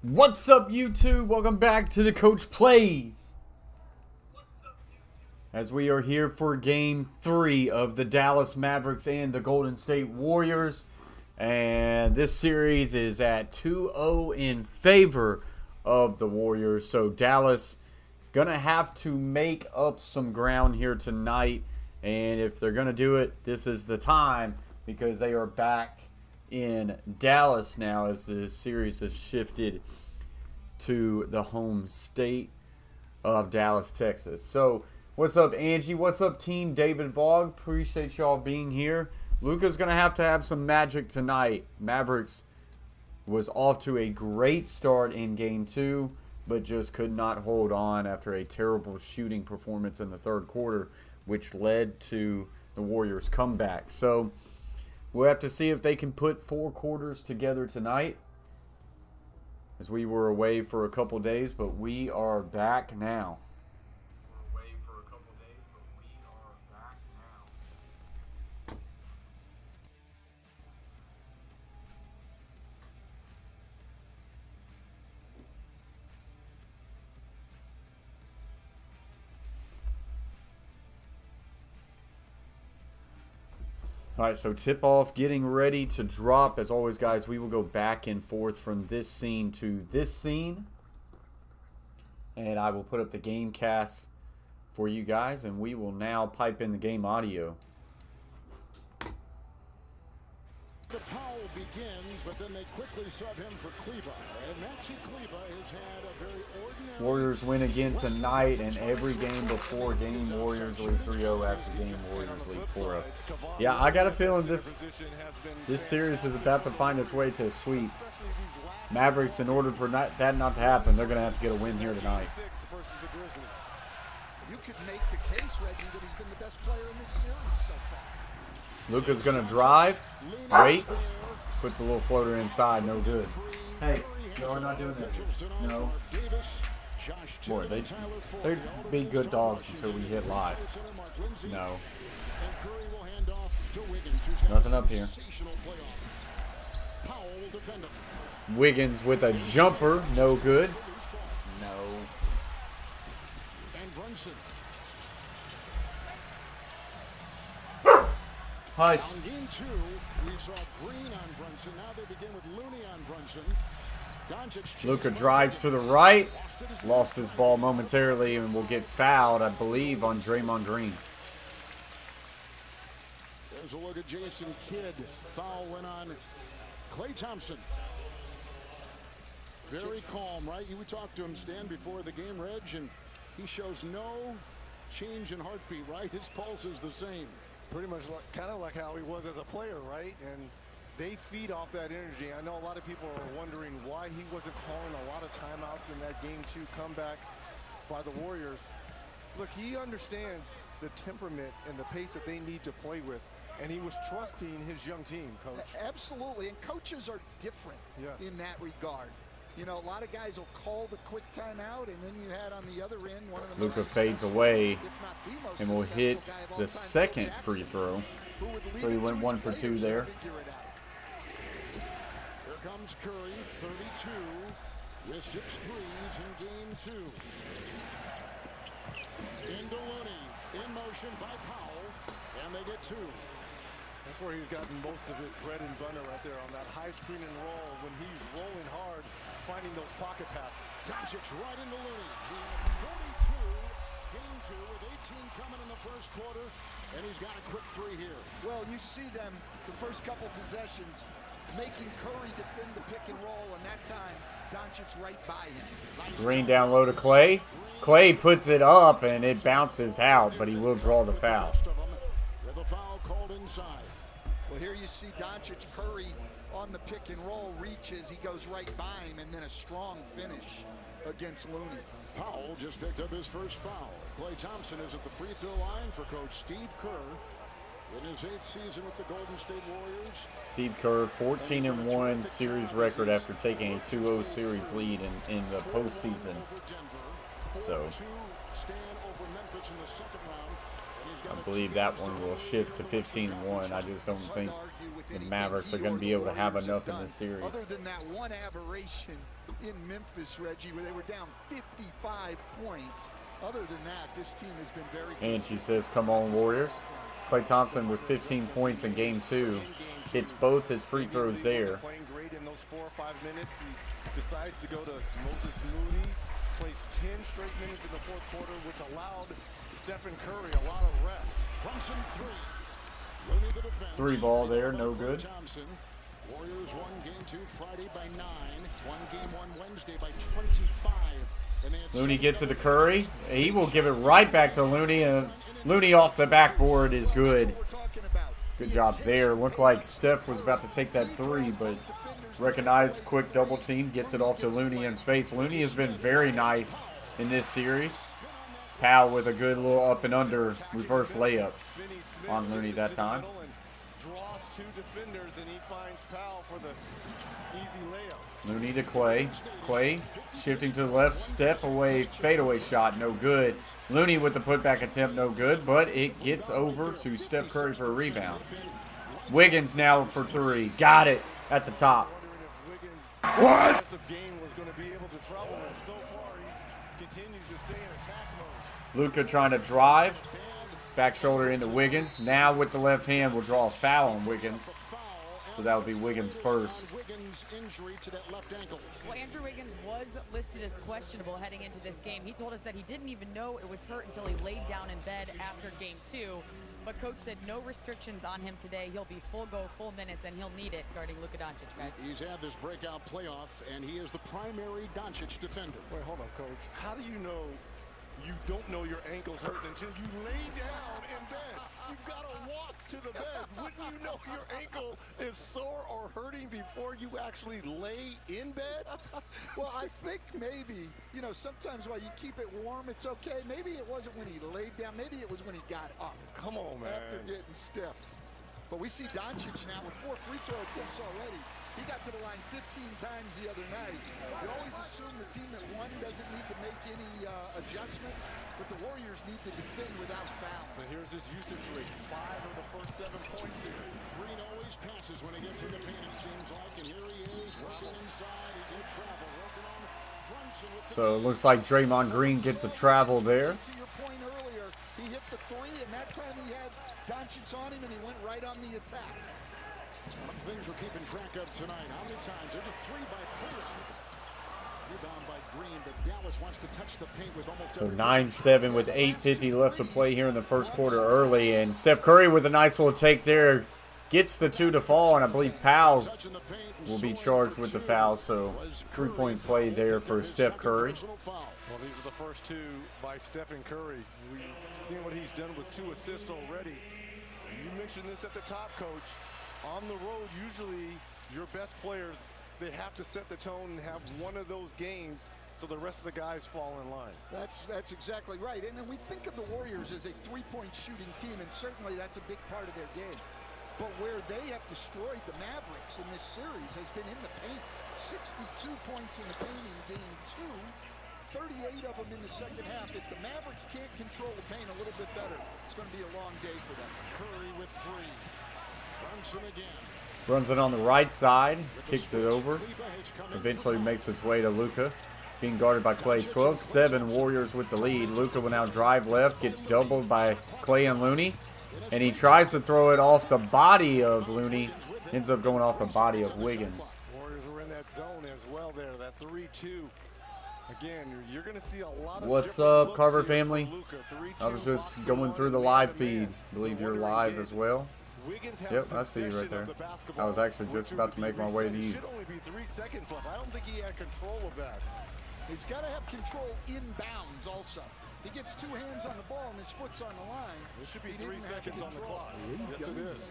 What's up, YouTube? Welcome back to the Coach Plays. As we are here for Game 3 of the Dallas Mavericks and the Golden State Warriors. And this series is at 2-0 in favor of the Warriors. So Dallas gonna have to make up some ground here tonight. And if they're gonna do it, this is the time, because they are back in Dallas now as the series has shifted to the home state of Dallas, Texas. So what's up, Angie? What's up, team? David Vaughn. Appreciate y'all being here. Luka's going to have some magic tonight. Mavericks was off to a great start in Game 2, but just could not hold on after a terrible shooting performance in the third quarter, which led to the Warriors' comeback. So we'll have to see if they can put 4 quarters together tonight, as we were away for a couple days, but we are back now. All right, so tip-off getting ready to drop. As always, guys, we will go back and forth from this scene to this scene. And I will put up the game cast for you guys, and we will now pipe in the game audio. The Powell begins, but then they quickly sub him for Kleba. And Maxi Kleba has had a very ordinary... Warriors win again tonight, and every game before game, Warriors lead 3-0. After game, Warriors lead 4-0. Yeah, I got a feeling this series is about to find its way to a sweep. Mavericks, in order for that not to happen, they're going to have to get a win here tonight. You could make the case, Reggie, that he's been the best player in this series so far. Luka's going to drive, waits, puts a little floater inside, no good. Hey, no, we're not doing that. No. Boy, they'd be good dogs until we hit live. No. Nothing up here. Wiggins with a jumper, no good. No. Hush. On game 2, we saw Green on Brunson. Now they begin with Looney on Brunson. Doncic. Luka drives to the right. Lost his ball momentarily and will get fouled, I believe, on Draymond Green. There's a look at Jason Kidd. Foul went on Klay Thompson. Very calm, right? You would talk to him, Stan, before the game, Reg, and he shows no change in heartbeat, right? His pulse is the same. Pretty much kind of like how he was as a player, right? And they feed off that energy. I know a lot of people are wondering why he wasn't calling a lot of timeouts in that Game 2 comeback by the Warriors. Look, he understands the temperament and the pace that they need to play with, and he was trusting his young team, Coach. Absolutely, and coaches are different in that regard. You know, a lot of guys will call the quick timeout, and then you had on the other end one of the Luka fades away and will hit the second free throw. So he went 1 for 2 there. Here comes Curry, 32, with 6 threes in game 2. Into Looney, in motion by Powell, and they get 2. That's where he's gotten most of his bread and butter right there, on that high screen and roll when he's rolling hard, finding those pocket passes. Doncic right into Looney. He had 42, game 2 with 18 coming in the first quarter, and he's got a quick 3 here. Well, you see them the first couple possessions making Curry defend the pick and roll, and that time Doncic's right by him. Green down low to Klay. Klay puts it up and it bounces out, but he will draw the foul. With the foul called inside. Well, here you see Doncic, Curry on the pick and roll, reaches, he goes right by him, and then a strong finish against Looney. Powell just picked up his first foul. Klay Thompson is at the free throw line for Coach Steve Kerr in his 8th season with the Golden State Warriors. Steve Kerr, 14-1 series record after taking a 2-0 series lead in the postseason. So I believe that one will shift to 15-1. I just don't think the Mavericks are going to be able to have enough in this series. Other than that one aberration in Memphis, Reggie, where they were down 55 points. Other than that, this team has been very good. And she says, come on, Warriors. Klay Thompson with 15 points in Game 2. Hits both his free throws there. Playing great in those 4 or 5 minutes. He decides to go to Moses Moody. Plays 10 straight minutes in the fourth quarter, which allowed Stephen Curry a lot of rest. Thompson three. Looney the defense. 3 ball there, no good. Thompson. Warriors won Game 2 Friday by 9. Won Game 1 Wednesday by 25. And they had Looney gets it to Curry. He will give it right back to Looney. And Looney off the backboard is good. Good job there. Looked like Steph was about to take that 3, but recognized, quick double team, gets it off to Looney in space. Looney has been very nice in this series. Powell with a good little up and under reverse layup on Looney that time. Draws 2 defenders and he finds Powell for the easy layup. Looney to Klay. Klay shifting to the left, step away, fadeaway shot, no good. Looney with the putback attempt, no good, but it gets over to Steph Curry for a rebound. Wiggins now for 3. Got it at the top. What? Game was going to be able to trouble, and so far he continues to stay in attack mode. Luka trying to drive. Back shoulder into Wiggins. Now with the left hand will draw a foul on Wiggins. So that would be Wiggins first. Wiggins injury to that left ankle. Well, Andrew Wiggins was listed as questionable heading into this game. He told us that he didn't even know it was hurt until he laid down in bed after Game 2. But coach said no restrictions on him today. He'll be full go, full minutes, and he'll need it guarding Luka Doncic, guys. He's had this breakout playoff, and he is the primary Doncic defender. Wait, hold on, coach. How do you know you don't know your ankle's hurt until you lay down in bed? You've got to walk to the bed. Wouldn't you know your ankle is sore or hurting before you actually lay in bed? Well, I think maybe, you know, sometimes while you keep it warm, it's okay. Maybe it wasn't when he laid down. Maybe it was when he got up. Come on, man. After getting stiff. But we see Doncic now with 4 free throw attempts already. He got to the line 15 times the other night. You always assume the team that won doesn't need to make any adjustments, but the Warriors need to defend without foul. But here's his usage rate. 5 of the first 7 points here. Green always passes when he gets in the paint, it seems like. And here he is working inside. He did travel, working on Brunson with the So it looks like Draymond Green gets a travel there. To your point earlier, he hit the 3, and that time he had Doncic on him, and he went right on the attack. things we're keeping track of tonight. How many times? There's a 3 by Bullard. Rebound by Green, but Dallas wants to touch the paint with almost. So 9-7 with 8:50 left to play here in the first quarter early. And Steph Curry with a nice little take there. Gets the 2 to fall, and I believe Powell will be charged with the foul. So 3-point play there for Steph Curry. Well, these are the first 2 by Stephen Curry. We've seen what he's done with 2 assists already. You mentioned this at the top, Coach. On the road, usually your best players, they have to set the tone and have one of those games so the rest of the guys fall in line. That's exactly right. And then we think of the Warriors as a 3-point shooting team, and certainly that's a big part of their game. But where they have destroyed the Mavericks in this series has been in the paint. 62 points in the paint in game 2, 38 of them in the second half. If the Mavericks can't control the paint a little bit better, it's going to be a long day for them. Curry with 3. Brunson again. Runs it on the right side, kicks it over. Eventually makes its way to Luka. Being guarded by Klay. 12-7 Warriors with the lead. Luka will now drive left, gets doubled by Klay and Looney. And he tries to throw it off the body of Looney. Ends up going off the body of Wiggins. Warriors were in that zone as well there, that 3-2. Again, you're going to see a lot of What's different up, Carver looks here family? from Luka. 3-2 I was just locks going him through on the as live man. feed. I believe you're live as well. Wiggins had Yep, I see you right possession there. of the basketball. I was actually just about to make my way to you. Should only be 3 seconds left. I don't think he had control of that. He's got to have control inbounds also. He gets 2 hands on the ball and his foot's on the line. It should be He 3 didn't have seconds on the control. clock. Yes, it is.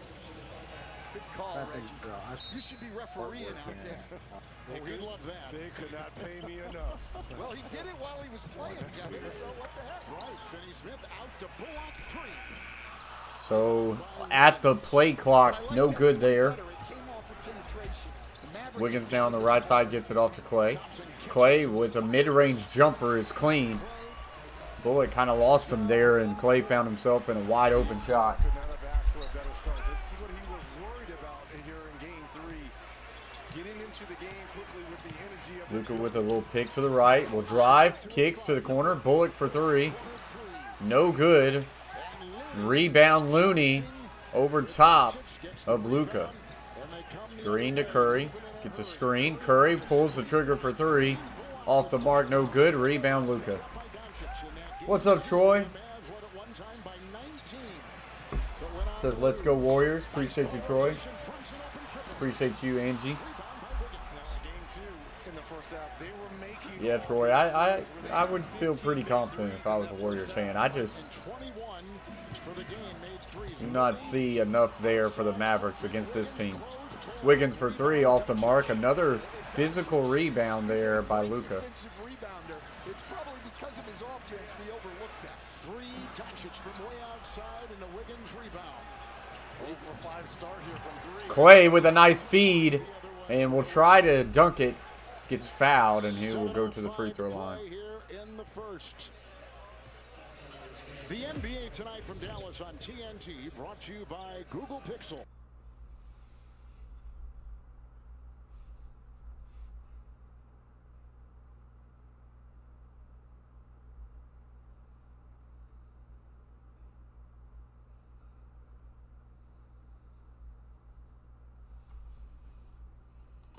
Good call, Reggie. You should be refereeing out there. They could love that. They could not pay me enough. Well, he did it while he was playing, Kevin, so what the heck? Right, Finney Smith out to Bullock 3. So at the play clock, no good there. Wiggins now on the right side gets it off to Klay. Klay with a mid-range jumper is clean. Bullock kind of lost him there, and Klay found himself in a wide open shot. Could not have asked for a better start. This is what he was worried about here in game 3. Getting into the game quickly with the energy of Luka with a little pick to the right. Will drive. Kicks to the corner. Bullock for three. No good. Rebound Looney over top of Luka. Green to Curry. Gets a screen. Curry pulls the trigger for three. Off the mark. No good. Rebound Luka. What's up, Troy? Says, let's go Warriors. Appreciate you, Troy. Appreciate you, Angie. Yeah, Troy, I would feel pretty confident if I was a Warriors fan. I just do not see enough there for the Mavericks against this team. Wiggins for three off the mark. Another physical rebound there by Luka. It's probably because of his offense we overlooked that. Doncic from way outside and the Wiggins rebound. 0 for 5 start here from 3. Clay with a nice feed, and will try to dunk it. Gets fouled, and he will go to the free throw line. Here in the first. The NBA tonight from Dallas on TNT, brought to you by Google Pixel.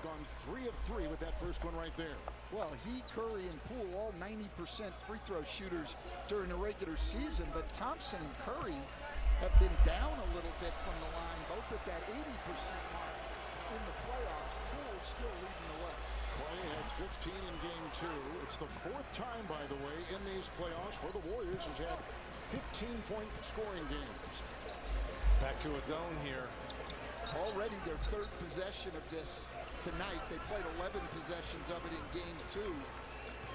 Gone 3 of 3 with that first one right there. Well, he, Curry, and Poole all 90% free throw shooters during the regular season, but Thompson and Curry have been down a little bit from the line, both at that 80% mark in the playoffs. Poole's still leading the way. Clay had 15 in game 2. It's the 4th time, by the way, in these playoffs where the Warriors has had 15-point scoring games. Back to a zone here. Already their 3rd possession of this tonight. They played 11 possessions of it in game 2.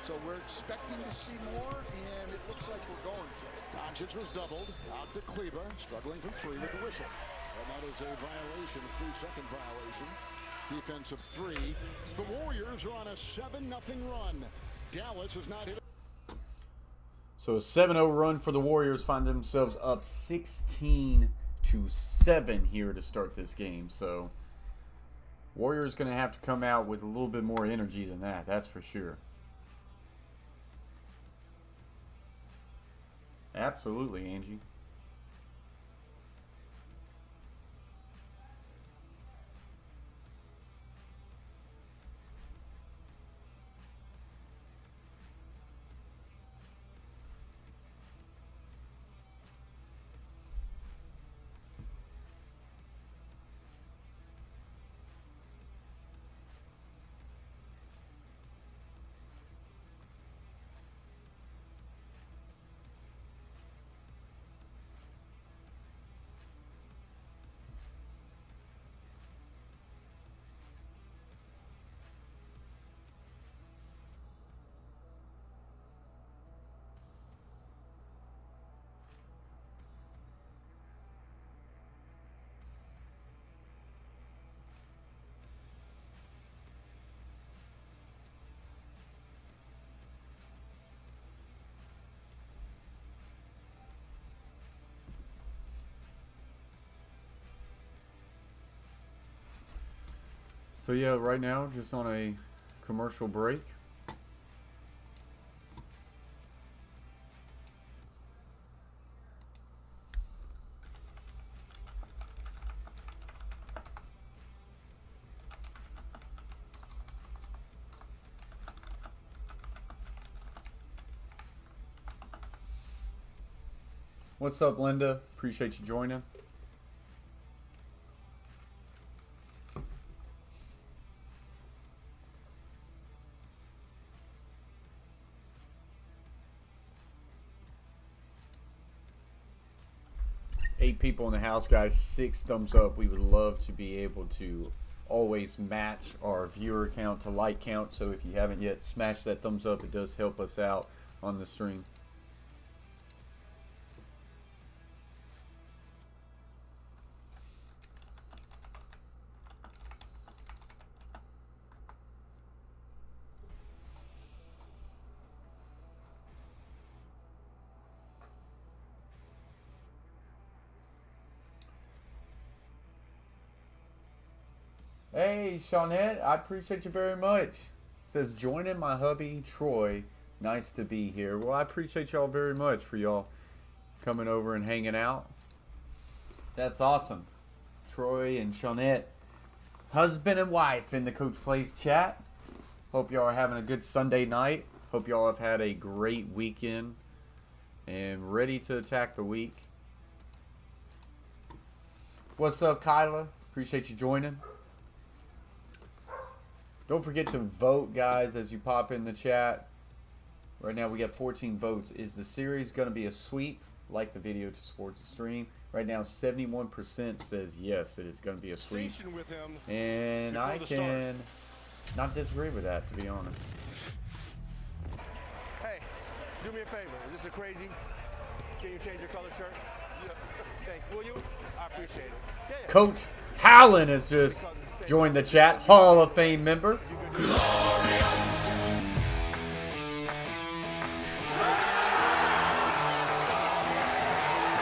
So we're expecting to see more, and it looks like we're going to. Doncic was doubled. Out to Kleba, struggling from 3 with the whistle. And that is a violation, a 3-second violation. Defensive 3. The Warriors are on a 7-0 run. Dallas has not hit. So a 7-0 run for the Warriors, find themselves up 16-7 here to start this game. So Warriors going to have to come out with a little bit more energy than that. That's for sure. Absolutely, Angie. So yeah, right now, just on a commercial break. What's up, Linda? Appreciate you joining. Eight people in the house, guys. 6 thumbs up. We would love to be able to always match our viewer count to like count. So if you haven't yet, smash that thumbs up. It does help us out on the stream. Hey, Shawnette, I appreciate you very much. says, joining my hubby, Troy. Nice to be here. Well, I appreciate y'all very much for y'all coming over and hanging out. That's awesome. Troy and Shawnette, husband and wife in the Coach Plays chat. Hope y'all are having a good Sunday night. Hope y'all have had a great weekend and ready to attack the week. What's up, Kyla? Appreciate you joining. Don't forget to vote, guys, as you pop in the chat. Right now we got 14 votes. Is the series going to be a sweep? Like the video to support the stream. Right now 71% says yes, it is going to be a sweep. And I can not disagree with that, to be honest. Hey, do me a favor. Is this a crazy? Can you change your color shirt? Yeah. Thank you. Will you? I appreciate it. Yeah. Coach Howland has just joined the chat. Hall of Fame member. Glorious.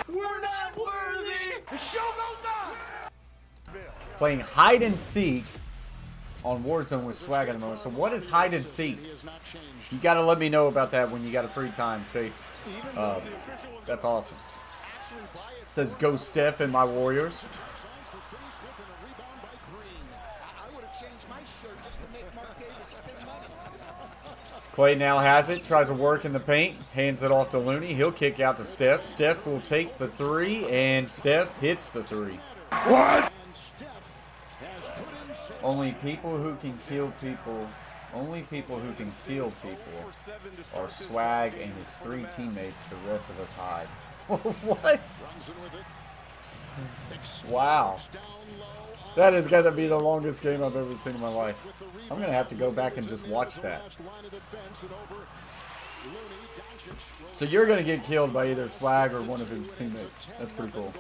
We're not worthy. The show goes on. Playing hide and seek on Warzone with Swag at the moment. So what is hide and seek? You got to let me know about that when you got a free time, Chase. That's awesome. Says go Steph and my Warriors. Clay now has it, tries to work in the paint, hands it off to Looney. He'll kick out to Steph. Steph will take the three, and Steph hits the three. What? Only people who can kill people, only people who can steal people are Swag and his three teammates. The rest of us hide. What? Wow. That is going to be the longest game I've ever seen in my life. I'm going to have to go back and just watch that. So you're going to get killed by either Swag or one of his teammates. That's pretty cool.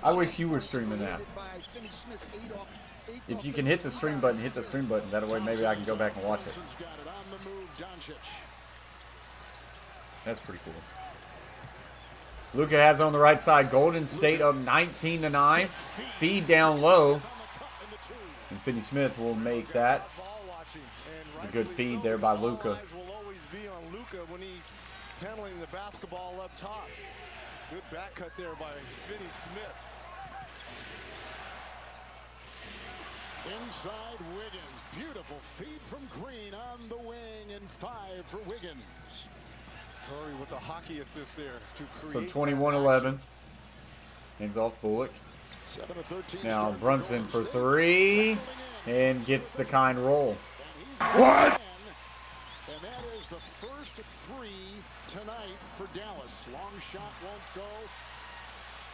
I wish you were streaming that. If you can hit the stream button, hit the stream button. That way maybe I can go back and watch it. That's pretty cool. Luka has on the right side. Golden State up 19-9. Feed down low. And Finney Smith will make that. A good feed there by Luka. Will always be on Luka when he's handling the basketball up top. Good back cut there by Finney Smith. Inside Wiggins. Beautiful feed from Green on the wing, and 5 for Wiggins. Curry with the hockey assist there to So create. 21-11. Hands off Bullock. 7 of 13. Now Brunson for three. And gets the kind roll. What? And that is the first 3 tonight for Dallas. Long shot won't go.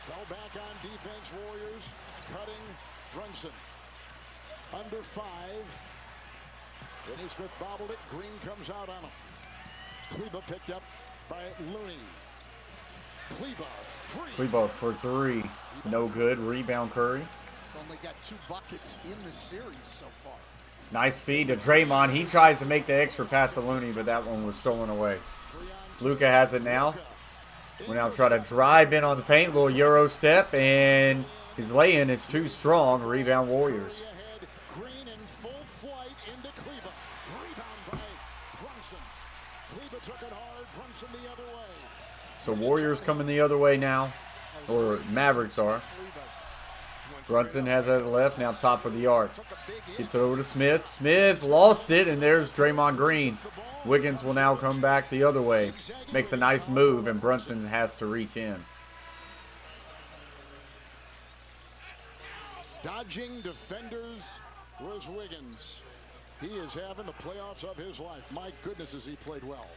Fell back on defense, Warriors. Cutting Brunson. Under 5. Finney Smith bobbled it. Green comes out on him. Kleba picked up by Looney. Kleba for three. No good. Rebound Curry. He's only got 2 buckets in the series so far. Nice feed to Draymond. He tries to make the extra pass to Looney, but that one was stolen away. Luka has it now. We'll now try to drive in on the paint. Little Euro step, and his lay-in is too strong. Rebound Warriors. Green in full flight into Kleba. Rebound by Brunson. Kleba took it hard. Brunson the other way. So Warriors coming the other way now, or Mavericks are. Brunson has it left, now top of the arc. Gets it over to Smith. Smith lost it, and there's Draymond Green. Wiggins will now come back the other way. Makes a nice move, and Brunson has to reach in. Dodging defenders was Wiggins. He is having the playoffs of his life. My goodness, has he played well.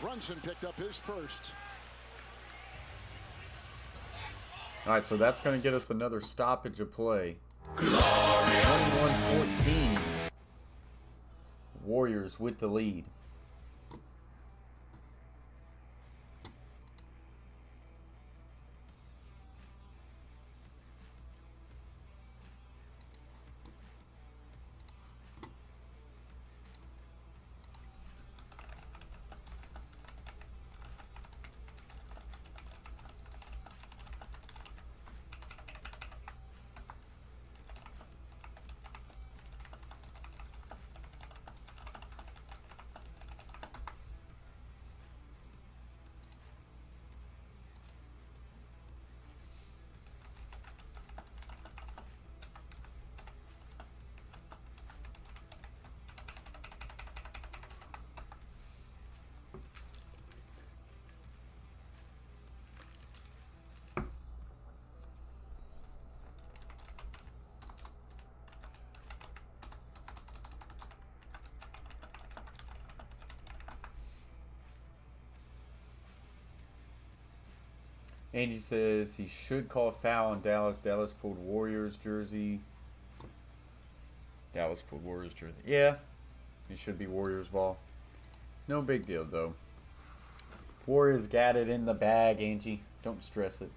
Brunson picked up his first. All right, so that's going to get us another stoppage of play. 21-14. Warriors with the lead. Angie says he should call a foul on Dallas. Dallas pulled Warriors jersey. Dallas pulled Warriors jersey. Yeah, it should be Warriors ball. No big deal, though. Warriors got it in the bag, Angie. Don't stress it.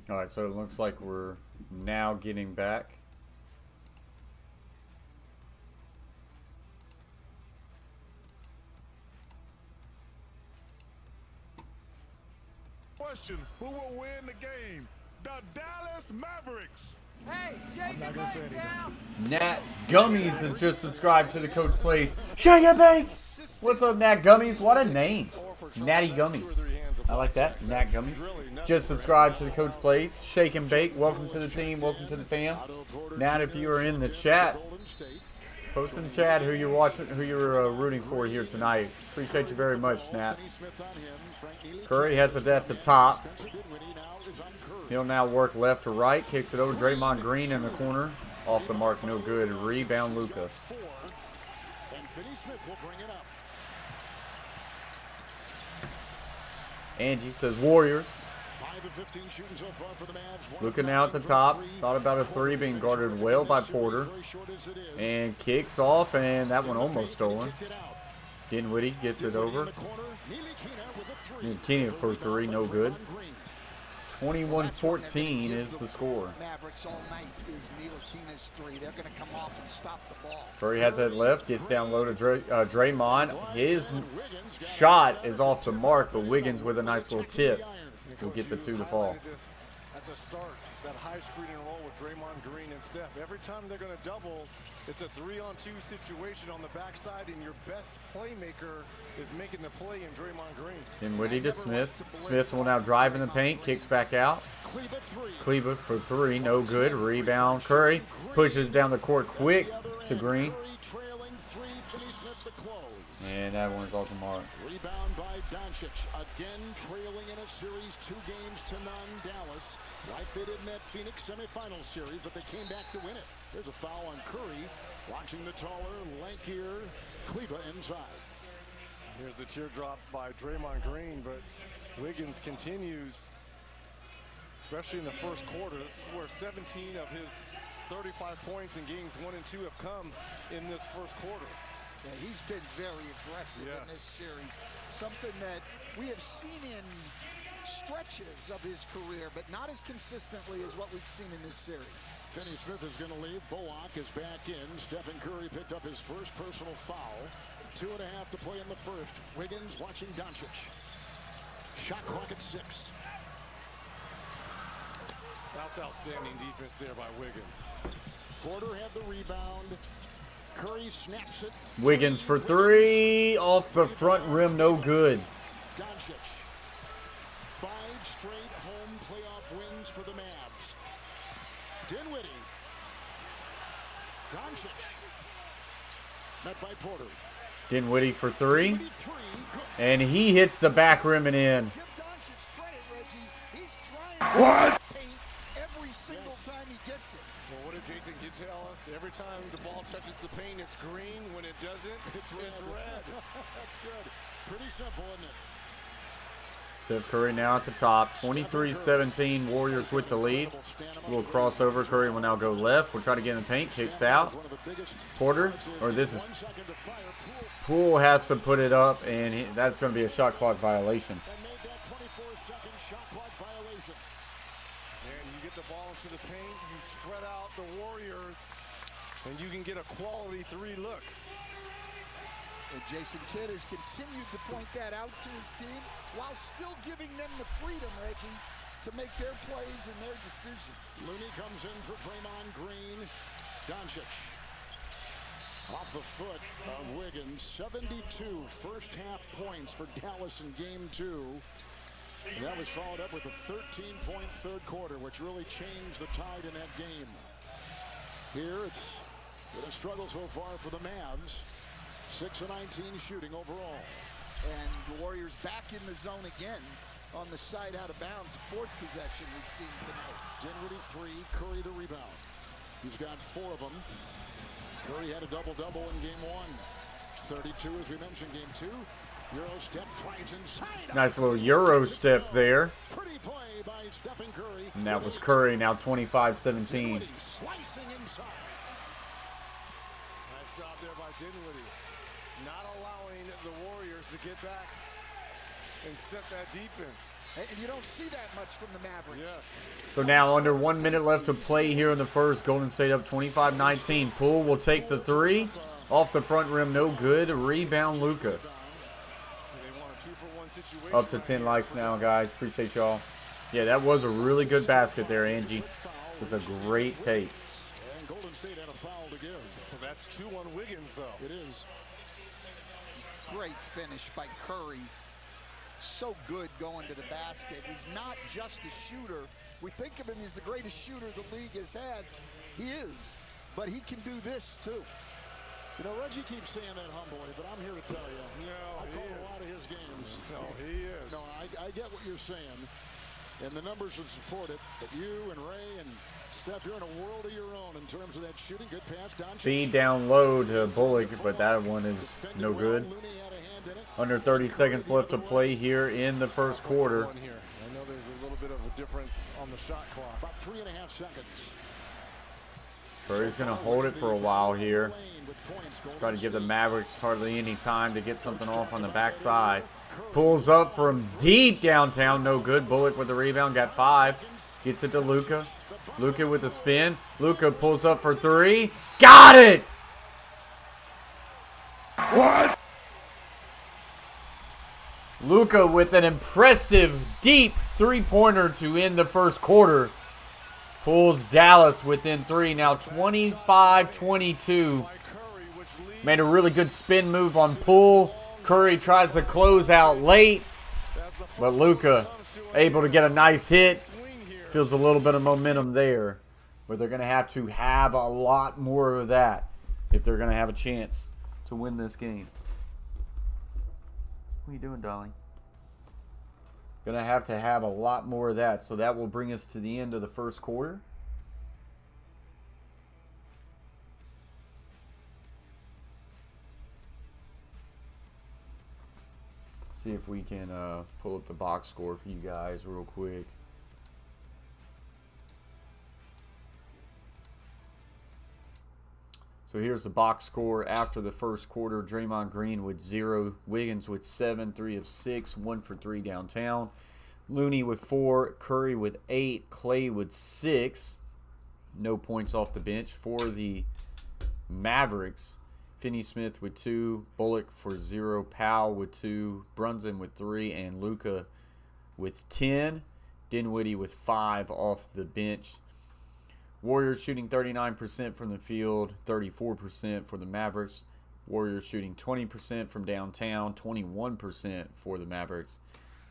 All right, so it looks like we're now getting back. Question, who will win the game? The Dallas Mavericks. Hey, shake it back down. Nat Gummies has just subscribed to the Coach Plays. Shake it bake! What's up, Nat Gummies? What a name. Natty Gummies. I like that. Nat Gummies. Just subscribe to the Coach Plays. Shake and bake. Welcome to the team. Welcome to the fam. Nat, if you are in the chat, post in the chat who you're watching, who you're rooting for here tonight. Appreciate you very much, Nat. Curry has it at the top. He'll now work left to right. Kicks it over. Draymond Green in the corner. Off the mark, no good. Rebound, Luka. Angie says Warriors. Luka now at the top. Thought about a three, being guarded well by Porter. And kicks off, and that one almost stolen. Dinwiddie gets it over. Keenan for three, no good. 21-14 is the score. Mavericks all night is Ntilikina's three. They're going to come off and stop the ball. Curry has it left, gets down low to Draymond. His shot is off the mark, but Wiggins with a nice little tip will get the two to fall. At the start, that high screen and roll with Draymond Green and Steph. Every time they're going to double, it's a 3-on-2 situation on the backside, and your best playmaker is making the play in Draymond Green. Dinwiddie to Smith. Smith will now drive in the paint, kicks back out. Kleber for three, no good. Rebound. Curry pushes down the court quick to Green. And that one's off the mark. Rebound by Doncic. Again trailing in a series 2 games to none. Dallas, like they did in that Phoenix semifinal series, but they came back to win it. There's a foul on Curry. Watching the taller, lankier Kleber inside. Here's the teardrop by Draymond Green, but Wiggins continues, especially in the first quarter. This is where 17 of his 35 points in games 1 and 2 have come in this first quarter. Yeah, he's been very aggressive in this series. Something that we have seen in stretches of his career, but not as consistently as what we've seen in this series. Finney Smith is going to leave. Bullock is back in. Stephen Curry picked up his first personal foul. 2.5 to play in the first. Wiggins watching Doncic. Shot clock at 6. That's outstanding defense there by Wiggins. Porter had the rebound. Curry snaps it. Wiggins for three, off the front rim, no good. Doncic. 5 straight home playoff wins for the Mavs. Dinwiddie. Doncic. Met by Porter. Dinwiddie for three. And he hits the back rim and in. What? Every single time he gets it. Well, what did Jason Kidd tell us? Every time the ball touches the paint, it's green. When it doesn't, it's red. That's good. Pretty simple, isn't it? Steph Curry now at the top. 23-17, Warriors with the lead. A little crossover. Curry will now go left. We'll try to get in the paint. Kicks out. Porter, or this is Poole has to put it up, and that's going to be a shot clock violation. And you get the ball into the paint, you spread out the Warriors, and you can get a quality three look. And Jason Kidd has continued to point that out to his team while still giving them the freedom, Reggie, to make their plays and their decisions. Looney comes in for Draymond Green. Doncic off the foot of Wiggins. 72 first half points for Dallas in game 2. And that was followed up with a 13-point third quarter, which really changed the tide in that game. Here it's been a struggle so far for the Mavs. 6 of 19 shooting overall. And the Warriors back in the zone again on the side out of bounds. Fourth possession we've seen tonight. Dinwiddie 3, Curry the rebound. He's got 4 of them. Curry had a double-double in game 1. 32 as we mentioned game 2. Euro step drives inside. Nice little Euro step there. Pretty play by Stephen Curry. And that was Curry, now 25-17. Dinwiddie slicing inside. Nice job there by Dinwiddie. Not allowing the Warriors to get back and set that defense. And you don't see that much from the Mavericks. Yes. So now under 1 minute left to play here in the first. Golden State up 25-19. Poole will take the three. Off the front rim, no good. Rebound, Luka. Up to 10 likes now, guys. Appreciate y'all. Yeah, that was a really good basket there, Angie. It was a great take. And Golden State had a foul to give. Well, that's 2 on Wiggins, though. It is. Great finish by Curry. So good going to the basket. He's not just a shooter. We think of him as the greatest shooter the league has had. He is. But he can do this, too. You know, Reggie keeps saying that humbly, but I'm here to tell you. No, I call a lot of his games. No, he is. No, I get what you're saying. And the numbers would support it. But you and Ray and Steph, you're in a world of your own in terms of that shooting. Good pass down. Feed down low to Bullock, but that one is no good. Under 30 seconds left to play here in the first quarter. I know there's a little bit of a difference on the shot clock. About 3.5 seconds. Curry's going to hold it for a while here. Try to give the Mavericks hardly any time to get something off on the backside. Pulls up from deep downtown, no good. Bullock with the rebound, got 5. Gets it to Luka. Luka with the spin. Luka pulls up for 3. Got it! What? Luka with an impressive deep three-pointer to end the first quarter. Pulls Dallas within 3, now 25-22. Made a really good spin move on Poole. Curry tries to close out late, but Luka able to get a nice hit. Feels a little bit of momentum there, but they're going to have a lot more of that if they're going to have a chance to win this game. What are you doing, darling? Going to have a lot more of that, so that will bring us to the end of the first quarter. See if we can pull up the box score for you guys real quick. So here's the box score after the first quarter. Draymond Green with 0. Wiggins with 7, 3 of 6, 1 for 3 downtown. Looney with 4. Curry with 8. Clay with 6. No points off the bench for the Mavericks. Finney-Smith with 2. Bullock for 0. Powell with 2. Brunson with 3. And Luka with 10. Dinwiddie with 5 off the bench. Warriors shooting 39% from the field, 34% for the Mavericks. Warriors shooting 20% from downtown, 21% for the Mavericks.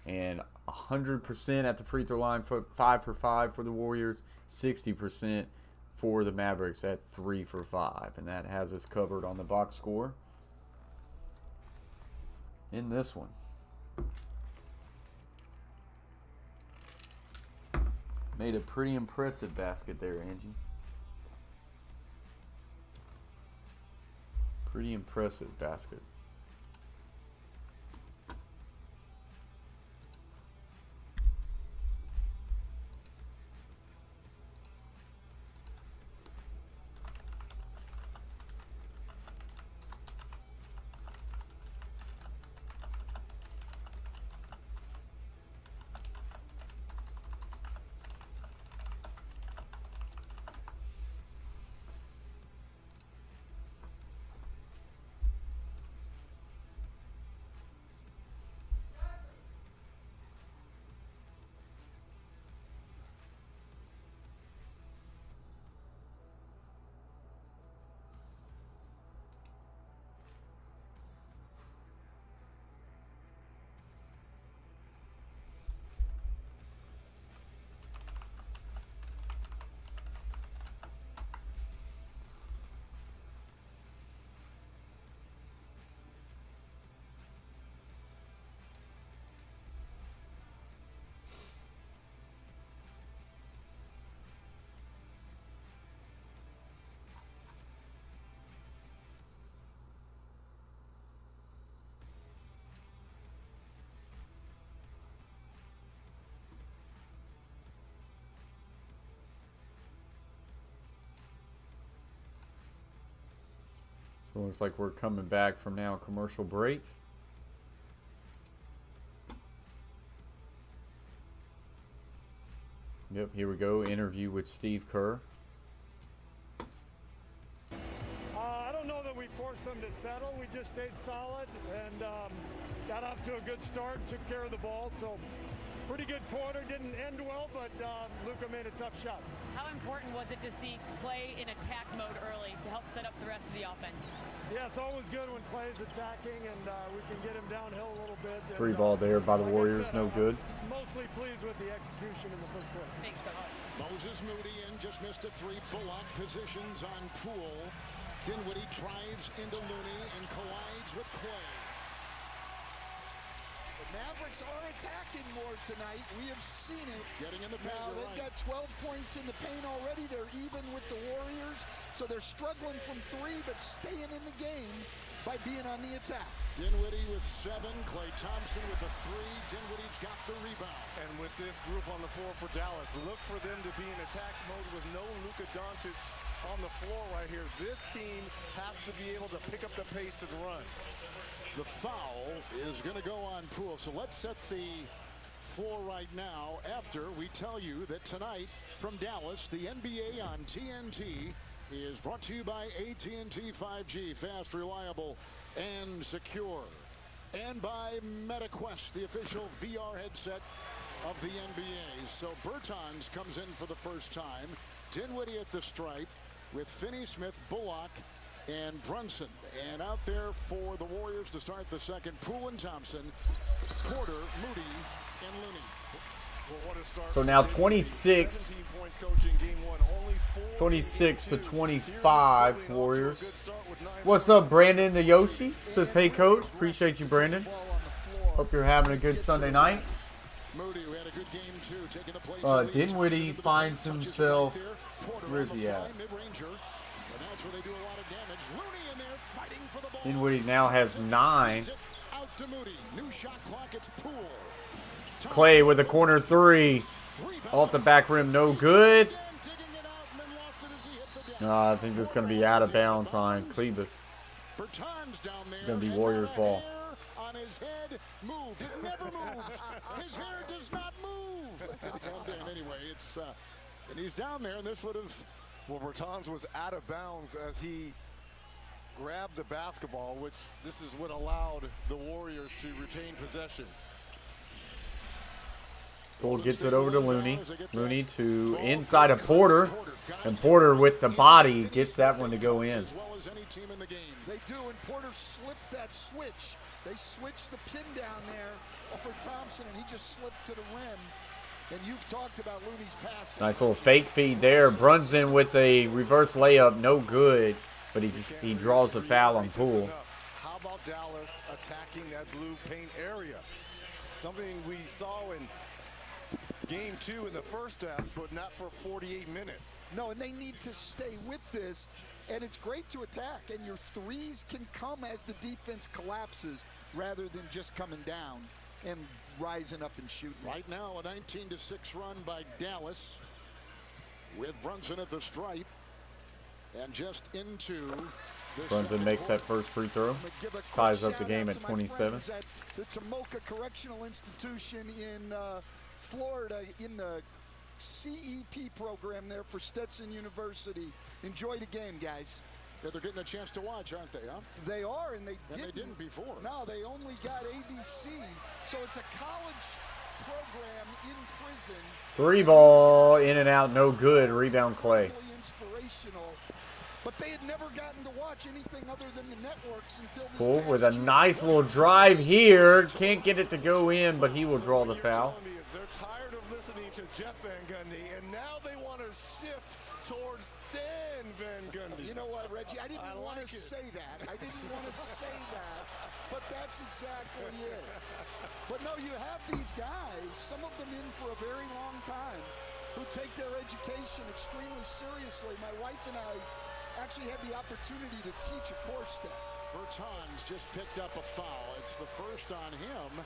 And 100% at the free throw line, 5 for 5 for the Warriors, 60% for the Mavericks at 3 for 5. And that has us covered on the box score. in this one. Made a pretty impressive basket there, Angie. Pretty impressive basket. So it looks like we're coming back from now commercial break. Yep, here we go. Interview with Steve Kerr. I don't know that we forced them to settle. We just stayed solid and got off to a good start, took care of the ball. So pretty good quarter. Didn't end well, but Luka made a tough shot. How important was it to see Clay in attack mode early to help set up the rest of the offense? Yeah, it's always good when Clay's attacking and we can get him downhill a little bit. Three ball there by the like Warriors, said, no good. Mostly pleased with the execution in the first quarter. Thanks, Coach. Moses Moody in, just missed a three. Bullock positions on Poole. Dinwiddie drives into Looney and collides with Clay. The Mavericks are attacking more tonight. We have seen it. Getting in the paint, Now they've got 12 points in the paint already. They're even with the Warriors. So they're struggling from three, but staying in the game by being on the attack. Dinwiddie with 7. Klay Thompson with a 3. Dinwiddie's got the rebound. And with this group on the floor for Dallas, look for them to be in attack mode with no Luka Doncic on the floor right here. This team has to be able to pick up the pace and run. The foul is going to go on Poole. So let's set the floor right now after we tell you that tonight from Dallas, the NBA on TNT is brought to you by AT&T 5G. Fast, reliable, and secure. And by MetaQuest, the official VR headset of the NBA. So Bertans comes in for the first time. Dinwiddie at the stripe with Finney-Smith, Bullock, and Brunson. And out there for the Warriors to start the second, Poole and Thompson, Porter, Moody, and Looney. So now 26 to 25 Warriors. What's up, Brandon the Yoshi? Says, hey, coach. Appreciate you, Brandon. Hope you're having a good Sunday night. Moody, who had a good game too, taking the place. Dinwiddie finds himself. Where's he at? Dinwiddie now has 9. Clay with a corner 3. Off the back rim, no good. I think this is going to be out of bounds on Kleba. Going to be Warriors ball. On his head, move. It never moves. His hair does not move. And anyway, it's and he's down there, and this would have. Well, Bertans was out of bounds as he grabbed the basketball, which this is what allowed the Warriors to retain possession. Gold gets it over to Looney. Looney to inside of Porter. And Porter with the body gets that one to go in. They do, and Porter slipped that switch. They switched the pin down there for Thompson, and he just slipped to the rim. And you've talked about Looney's passing. Nice little fake feed there. Brunson with a reverse layup, no good. But he draws a foul on Poole. How about Dallas attacking that blue paint area? Something we saw in Game 2 in the first half, but not for 48 minutes. No, and they need to stay with this, and it's great to attack, and your threes can come as the defense collapses rather than just coming down and rising up and shooting. Right now, a 19-6 run by Dallas with Brunson at the stripe and just into this. Brunson makes that first free throw, ties up the game at 27. At the Tomoka Correctional Institution in Florida in the CEP program there for Stetson University. Enjoy the game, guys. Yeah, they're getting a chance to watch, aren't they, huh? They are, and they didn't before. No, they only got ABC. So it's a college program in prison. Three ball, in and out, no good. Rebound Clay. Inspirational, but they had never gotten to watch anything other than the networks until this Cool with a nice little drive here. Can't get it to go in, but he will draw the foul. They're tired of listening to Jeff Van Gundy, and now they want to shift towards Stan Van Gundy. You know what, Reggie? I didn't want to say that. I didn't want to say that, but that's exactly it. But no, you have these guys, some of them in for a very long time, who take their education extremely seriously. My wife and I actually had the opportunity to teach a course there. Bertans just picked up a foul. It's the first on him.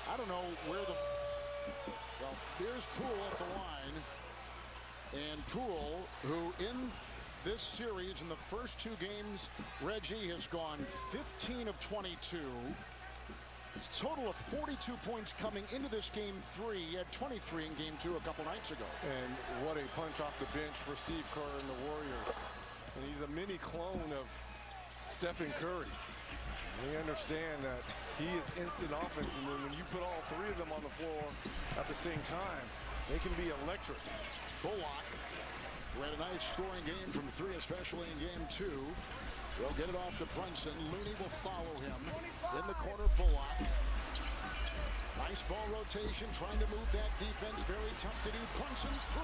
I don't know where the... Well, here's Poole at the line. And Poole, who in this series, in the first two games, Reggie has gone 15 of 22. It's a total of 42 points coming into this game 3. He had 23 in game 2 a couple nights ago. And what a punch off the bench for Steve Kerr and the Warriors. And he's a mini clone of Stephen Curry. We understand that he is instant offense, and then when you put all three of them on the floor at the same time, they can be electric. Bullock, who had a nice scoring game from 3, especially in game 2. They'll get it off to Brunson. Looney will follow him. In the corner, Bullock. Nice ball rotation, trying to move that defense. Very tough to do. Brunson 3.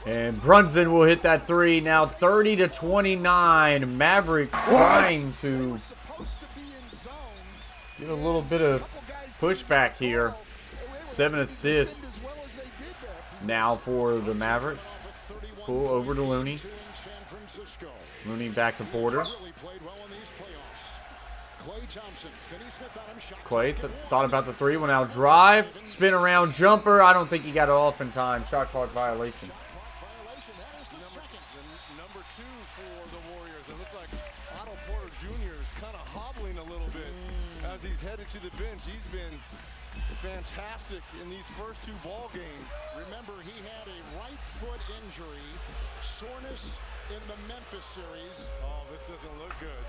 And Brunson will hit that 3. Now 30-29. Mavericks trying to get a little bit of pushback here. 7 assists now for the Mavericks. Pull over to Looney. Looney back to Porter. Clay thought about the 3. Will now drive. Spin around jumper. I don't think he got it off in time. Shot clock violation. Number 2 for the Warriors. It looks like Otto Porter Jr. is kind of hobbling a little bit as he's headed to the bench. He's been fantastic in these first 2 ball games. Remember, he had a right foot injury, soreness in the Memphis series. Oh, this doesn't look good.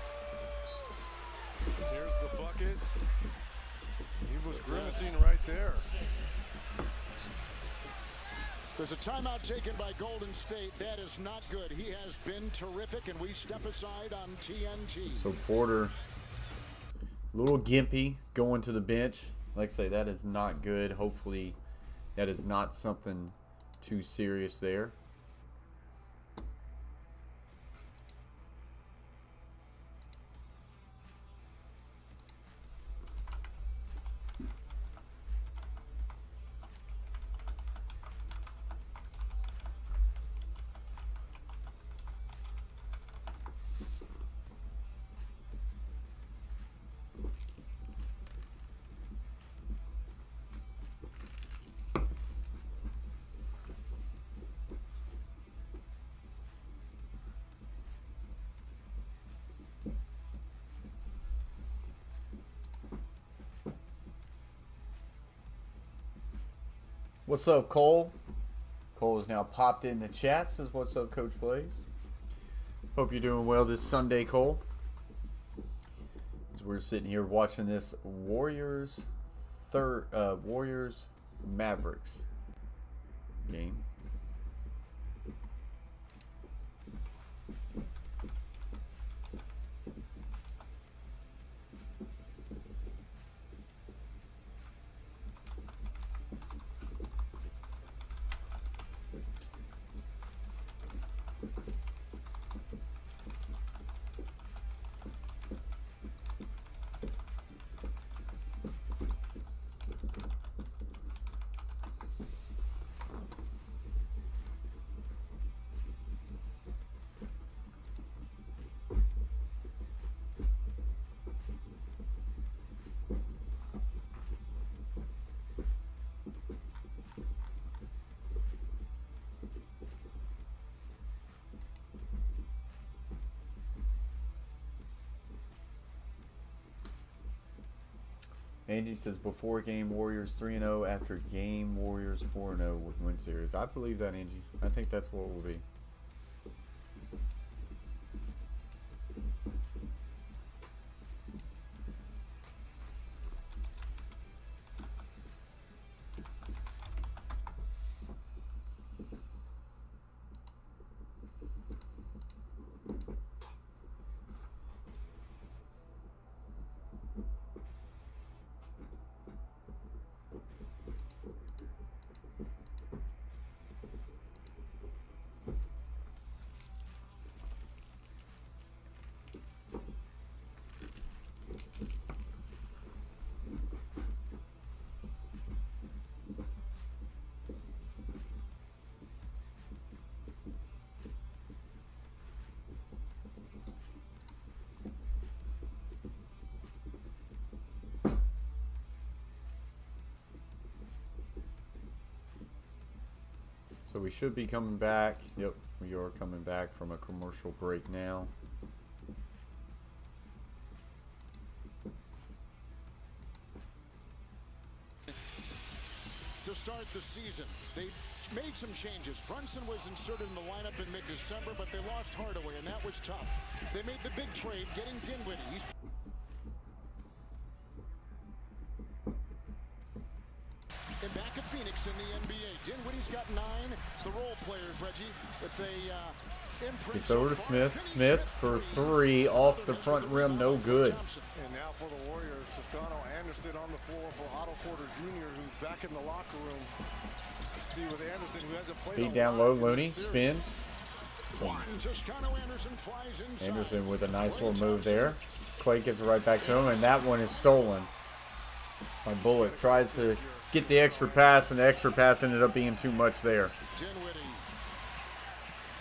Here's the bucket. He was grimacing right there. There's a timeout taken by Golden State. That is not good. He has been terrific, and we step aside on TNT. So Porter, a little gimpy, going to the bench. Like I say, that is not good. Hopefully that is not something too serious there. What's up, Cole? Cole is now popped in the chat. Says, what's up, Coach Blaze? Hope you're doing well this Sunday, Cole. As we're sitting here watching this Warriors Mavericks game. Angie says before game Warriors 3-0, after game Warriors 4-0 would win series. I believe that, Angie. I think that's what it will be. So we should be coming back. Yep, we are coming back from a commercial break now. To start the season, they made some changes. Brunson was inserted in the lineup in mid-December, but they lost Hardaway, and that was tough. They made the big trade, getting Dinwiddie. And back at Phoenix in the NBA. Dinwiddie's got 9. The role players, Reggie, with a imprint. It's over to Smith. Smith for 3 off the front rim, no good. And now for the Warriors, Toscano Anderson on the floor for Otto Porter Jr., who's back in the locker room. See with Anderson, who hasn't played. Feed down low, Looney spins. Toscano Anderson flies inside. Anderson with a nice little move there. Clay gets it right back to him, and that one is stolen. My Bullock tries to get the extra pass, and the extra pass ended up being too much there. Dinwiddie,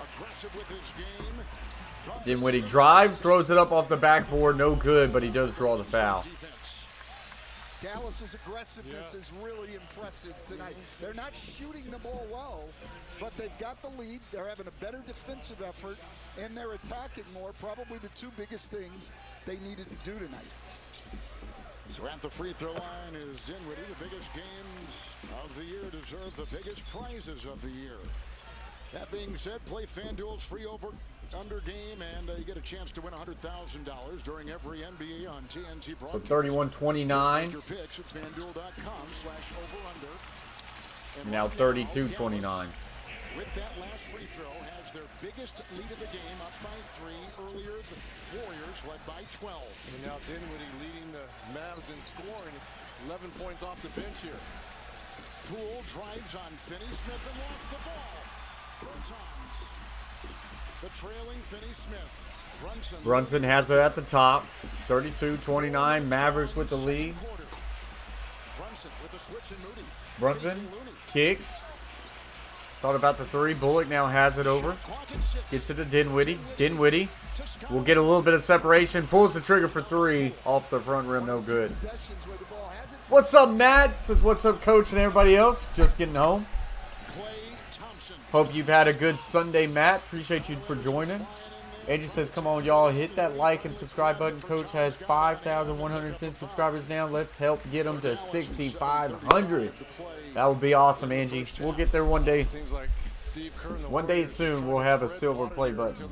aggressive with his game. Dinwiddie drives, throws it up off the backboard, no good, but he does draw the foul. Dallas's aggressiveness is really impressive tonight. They're not shooting the ball well, but they've got the lead. They're having a better defensive effort, and they're attacking more. Probably the 2 biggest things they needed to do tonight. So at the free throw line is Dinwiddie. The biggest games of the year deserve the biggest prizes of the year. That being said, play FanDuel's free over-under game, and you get a chance to win $100,000 during every NBA on TNT broadcast. So 31-29. Your picks at FanDuel.com/over-under. Now 32-29. With that last free throw, has their biggest lead of the game, up by 3. Earlier, the Warriors led by 12. And now Dinwiddie leading the Mavs in scoring, 11 points off the bench here. Poole drives on Finney-Smith and lost the ball. Bertans, the trailing Finney-Smith. Brunson has it at the top. 32-29. Mavericks with the lead. Brunson with the switch and Moody. Brunson kicks. Thought about the 3. Bullock now has it over. Gets it to Dinwiddie. Dinwiddie will get a little bit of separation. Pulls the trigger for 3. Off the front rim, no good. What's up, Matt? Says what's up, Coach, and everybody else. Just getting home. Hope you've had a good Sunday, Matt. Appreciate you for joining. Angie says, come on, y'all. Hit that like and subscribe button. Coach has 5,110 subscribers now. Let's help get them to 6,500. That would be awesome, Angie. We'll get there one day. One day soon, we'll have a silver play button.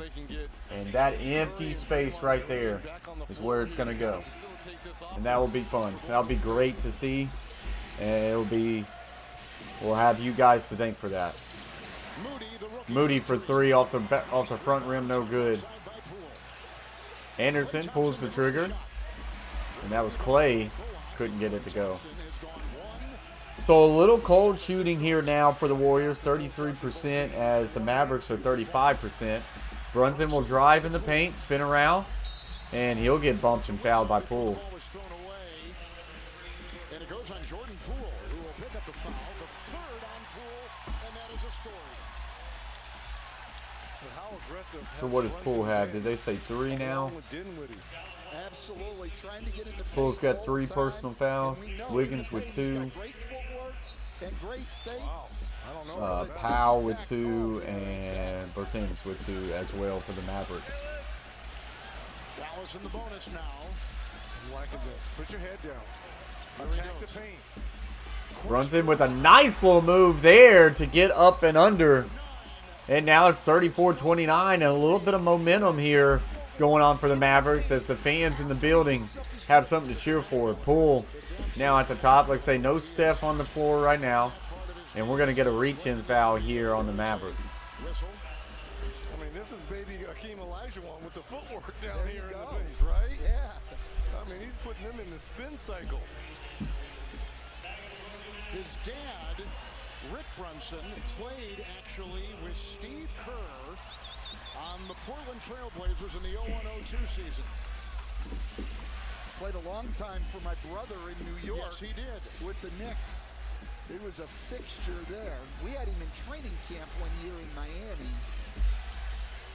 And that empty space right there is where it's going to go. And that will be fun. That'll be great to see. And we'll have you guys to thank for that. Moody for 3 off the front rim, no good. Anderson pulls the trigger, and that was Clay. Couldn't get it to go. So a little cold shooting here now for the Warriors, 33%, as the Mavericks are 35%. Brunson will drive in the paint, spin around, and he'll get bumped and fouled by Poole. And it goes on Jordan Poole, who will pick up the foul. The 3rd on Poole, and that is a story. So what does Poole have? Did they say 3 now? Absolutely. Trying to get into Poole's got 3 personal fouls. Wiggins with 2. Powell with 2, and Bertans with 2 as well for the Mavericks. Dallas in the bonus now. I'm liking this. Put your head down. Attack the paint. Runs in with a nice little move there to get up and under. And now it's 34-29, and a little bit of momentum here going on for the Mavericks as the fans in the building have something to cheer for. Poole now at the top. Like I say, no Steph on the floor right now. And we're going to get a reach-in foul here on the Mavericks. I mean, this is baby Hakeem Olajuwon with the footwork down here in the base, right? Yeah. I mean, he's putting them in the spin cycle. His dad, Rick Brunson, played actually with Steve Kerr on the Portland Trailblazers in the 01-02 season. Played a long time for my brother in New York. Yes, he did. With the Knicks. He was a fixture there. We had him in training camp one year in Miami.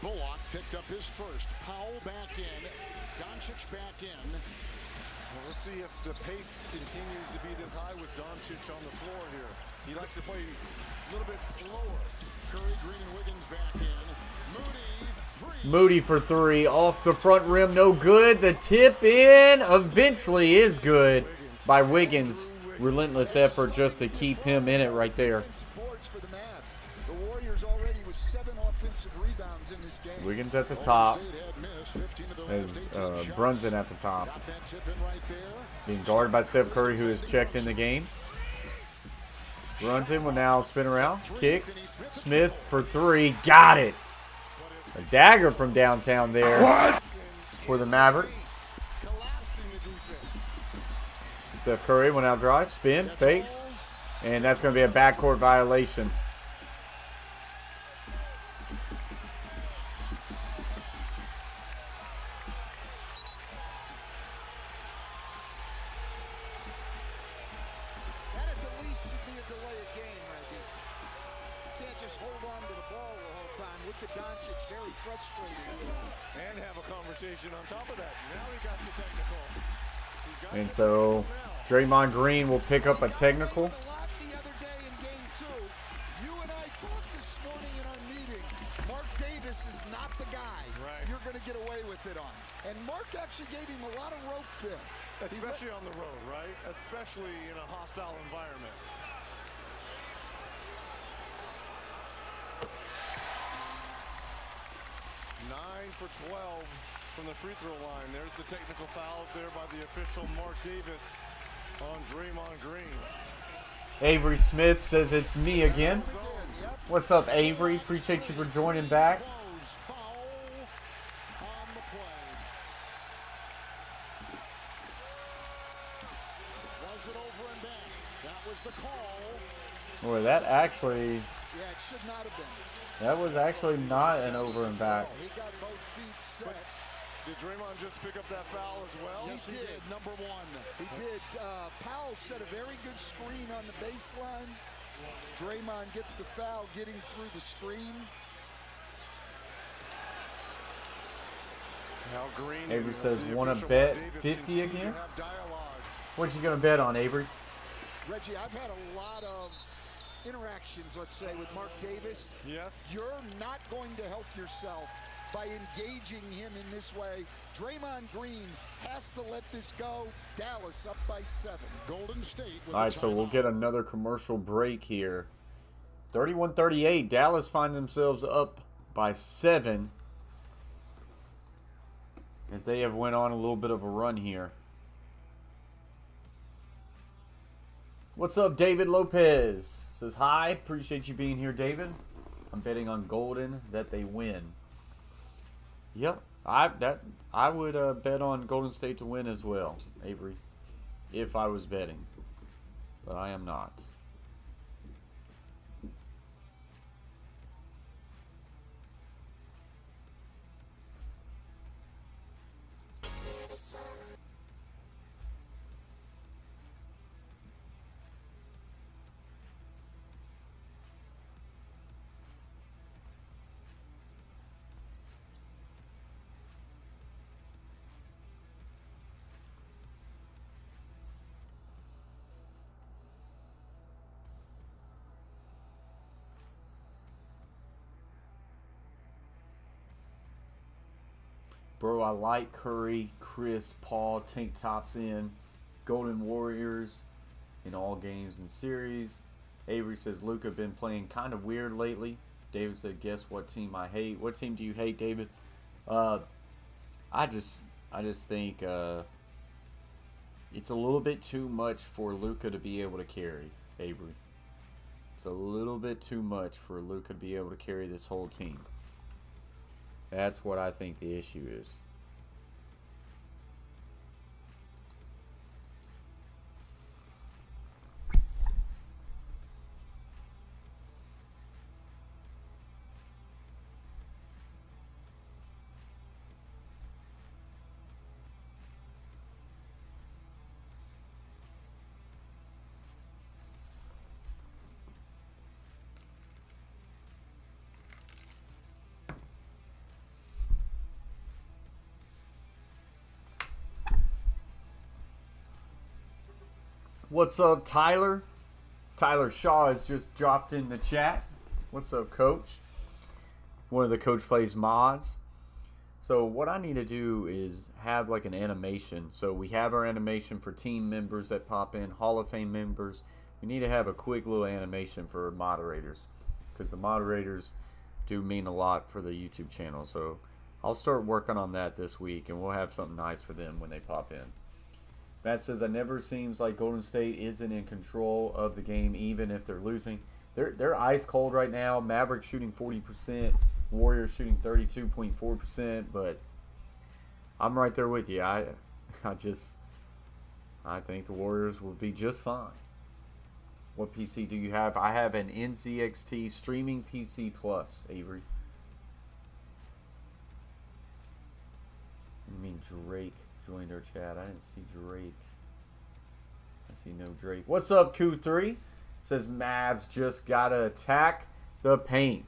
Bullock picked up his first. Powell back in. Doncic back in. Well, we'll see if the pace continues to be this high with Doncic on the floor here. He likes to play a little bit slower. Curry, Green, and Wiggins back in. Moody, three. Moody for three. Off the front rim, no good. The tip in eventually is good by Wiggins. Relentless effort just to keep him in it right there. Boards for the Mavs. The Warriors already with 7 offensive rebounds in this game. Wiggins at the top. As Brunson at the top. Being guarded by Steph Curry, who is checked in the game. Brunson will now spin around. Kicks. Smith for three. Got it. A dagger from downtown there for the Mavericks. Steph Curry will now drive, spin, fakes, and that's going to be a backcourt violation. That at the least should be a delay of game, Reggie. You can't just hold on to the ball the whole time. Look at Doncic, very frustrated here. And have a conversation on top of that. Now he got the technical. And so Draymond Green will pick up a technical. A lot the other day in game 2. You and I talked this morning in our meeting. Mark Davis is not the guy you're going to get away with it on. And Mark actually gave him a lot of rope there. Especially on the road, right? Especially in a hostile environment. Nine for 12 from the free throw line. There's the technical foul there by the official Mark Davis on Draymond Green. Avery Smith says it's me again. What's up, Avery? Appreciate you for joining back. Foul on the play. Was it over and back? That was the call. Boy, that actually, Yeah, it should not have been. that was actually not an over and back. He got both feet set. Did Draymond just pick up that foul as well? Yes, he did. Number 1. He did. Powell set a very good screen on the baseline. Draymond gets the foul getting through the screen. Now Green. Avery says, the "Wanna official bet Mark Davis 50 continue again?" to have dialogue. What you gonna bet on, Avery? Reggie, I've had a lot of interactions, let's say, with Mark Davis. Yes. You're not going to help yourself by engaging him in this way. Draymond Green has to let this go. Dallas up by 7. Golden State. All right, so we'll get another commercial break here. 31-38. Dallas find themselves up by 7 as they have went on a little bit of a run here. What's up, David Lopez? Says hi. Appreciate you being here, David. I'm betting on Golden that they win. Yep, I would bet on Golden State to win as well, Avery, if I was betting, but I am not. Bro, I like Curry, Chris, Paul, tank tops in. Golden Warriors in all games and series. Avery says Luka been playing kind of weird lately. David said, guess what team I hate? What team do you hate, David? I just think it's a little bit too much for Luka to be able to carry, Avery. It's a little bit too much for Luka to be able to carry this whole team. That's what I think the issue is. What's up, Tyler? Tyler Shaw has just dropped in the chat. What's up, Coach? One of the Coach Plays mods. So what I need to do is have like an animation. So we have our animation for team members that pop in, Hall of Fame members. We need to have a quick little animation for moderators, because the moderators do mean a lot for the YouTube channel. So I'll start working on that this week, and we'll have something nice for them when they pop in. Matt says, it never seems like Golden State isn't in control of the game, even if they're losing. They're ice cold right now. Mavericks shooting 40%, Warriors shooting 32.4%, but I'm right there with you. I think the Warriors will be just fine. What PC do you have? I have an NZXT streaming PC Plus, Avery. You mean Drake joined our chat? I didn't see Drake. I see no Drake. What's up, Q3? Says Mavs just gotta attack the paint.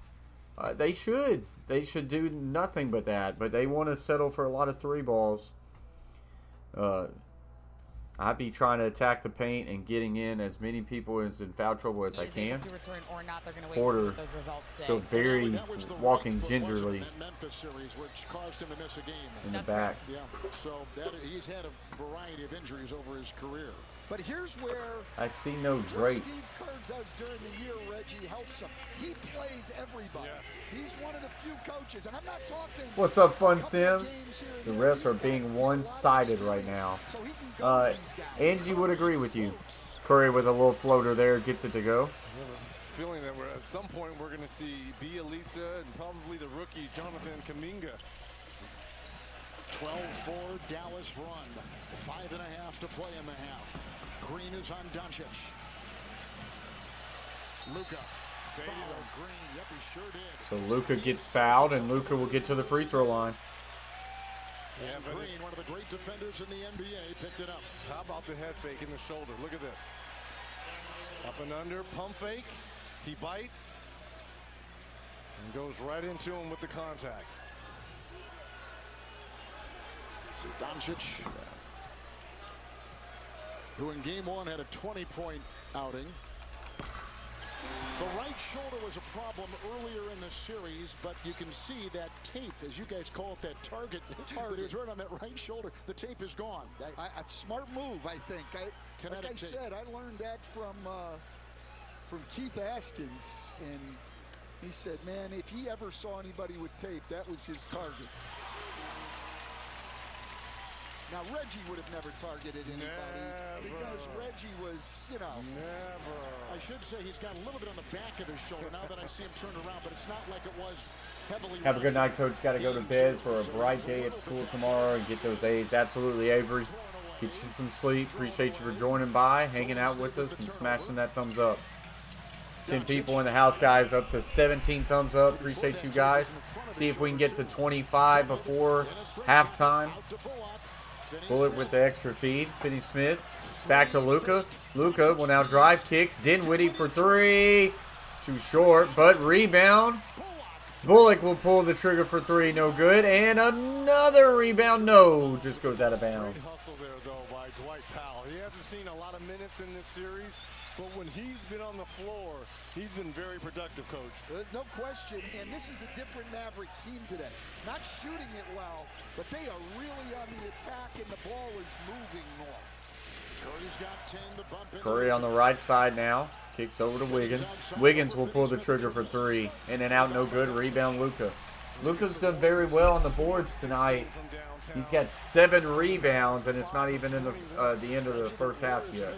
They should. They should do nothing but that. But they want to settle for a lot of 3 balls. I'd be trying to attack the paint and getting in as many people as in foul trouble as I can. Porter, so very walking gingerly in the back. Yeah, so he's had a variety of injuries over his career. But here's where I see no Drake. Steve Kerr does during the year, Reggie, helps him. He plays everybody. Yes. He's one of the few coaches, and I'm not talking. What's up, Fun Sims? The refs are being one-sided right now. Angie would agree with you. Curry with a little floater there gets it to go. I have a feeling that at some point we're going to see Bielitsa and probably the rookie Jonathan Kuminga. 12-4 Dallas run. 5.5 to play in the half. Green is on Doncic. Luka. Foul. Green. Yep, he sure did. So Luka gets fouled, and Luka will get to the free throw line. Yeah, Green, one of the great defenders in the NBA, picked it up. How about the head fake in the shoulder? Look at this. Up and under, pump fake. He bites and goes right into him with the contact. So Doncic, who in game 1 had a 20-point outing. The right shoulder was a problem earlier in the series, but you can see that tape, as you guys call it, that target that is right on that right shoulder. The tape is gone. A smart move, I think. Like I said, I learned that from Keith Askins, and he said, man, if he ever saw anybody with tape, that was his target. Now, Reggie would have never targeted anybody because Reggie was, you know. Never. I should say he's got a little bit on the back of his shoulder now that I see him turned around, but it's not like it was heavily. Have a good night, Coach. Got to go to bed for a bright day at school tomorrow and get those A's. Absolutely, Avery. Get you some sleep. Appreciate you for joining by, hanging out with us, and smashing that thumbs up. 10 people in the house, guys. Up to 17 thumbs up. Appreciate you guys. See if we can get to 25 before halftime. Bullet with the extra feed. Finney Smith. Back to Luka. Luka will now drive, kicks. Dinwiddie for 3. Too short, but rebound. Bullock will pull the trigger for 3. No good. And another rebound. No. Just goes out of bounds. Great hustle there, though, by Dwight Powell. He hasn't seen a lot of minutes in this series, but when he's been on the floor, he's been very productive, Coach. No question, and this is a different Maverick team today. Not shooting it well, but they are really on the attack, and the ball is moving more. Curry's got 10, the bump in. Curry on the right side now. Kicks over to Wiggins. Wiggins will pull the trigger for three. In and out, no good. Rebound, Luka. Luka's done very well on the boards tonight. He's got 7 rebounds, and it's not even in the end of the first half yet.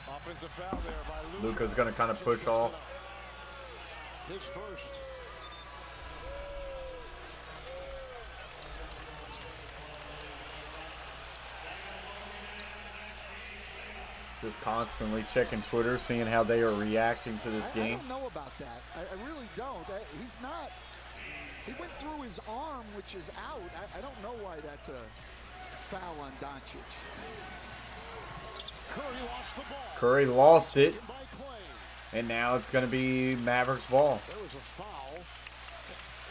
Offensive foul there by Luka's going to kind of push off. His first. Just constantly checking Twitter, seeing how they are reacting to this game. I don't know about that. I really don't. He's not. He went through his arm, which is out. I don't know why that's a foul on Doncic. Curry lost it. And now it's going to be Mavericks ball. There was a foul.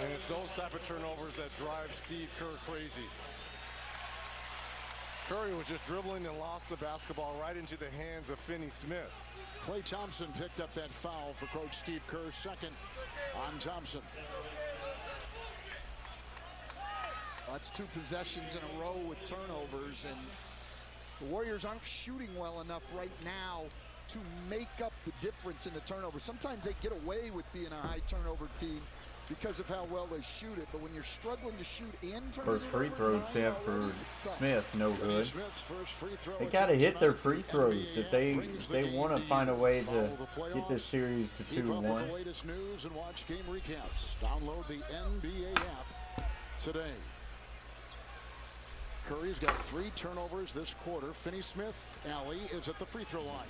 And it's those type of turnovers that drive Steve Kerr crazy. Curry was just dribbling and lost the basketball right into the hands of Finney Smith. Klay Thompson picked up that foul for Coach Steve Kerr, second on Thompson. That's 2 possessions in a row with turnovers, and the Warriors aren't shooting well enough right now to make up the difference in the turnovers. Sometimes they get away with being a high turnover team because of how well they shoot it, but when you're struggling to shoot and turn First free throw attempt for Smith, no good. They They got to hit their free throws if they want to find a way to get this series to Keep up with 2-1. the latest news and watch game recaps. Download the NBA app today. Curry's got 3 turnovers this quarter. Finney Smith, Alley, is at the free throw line.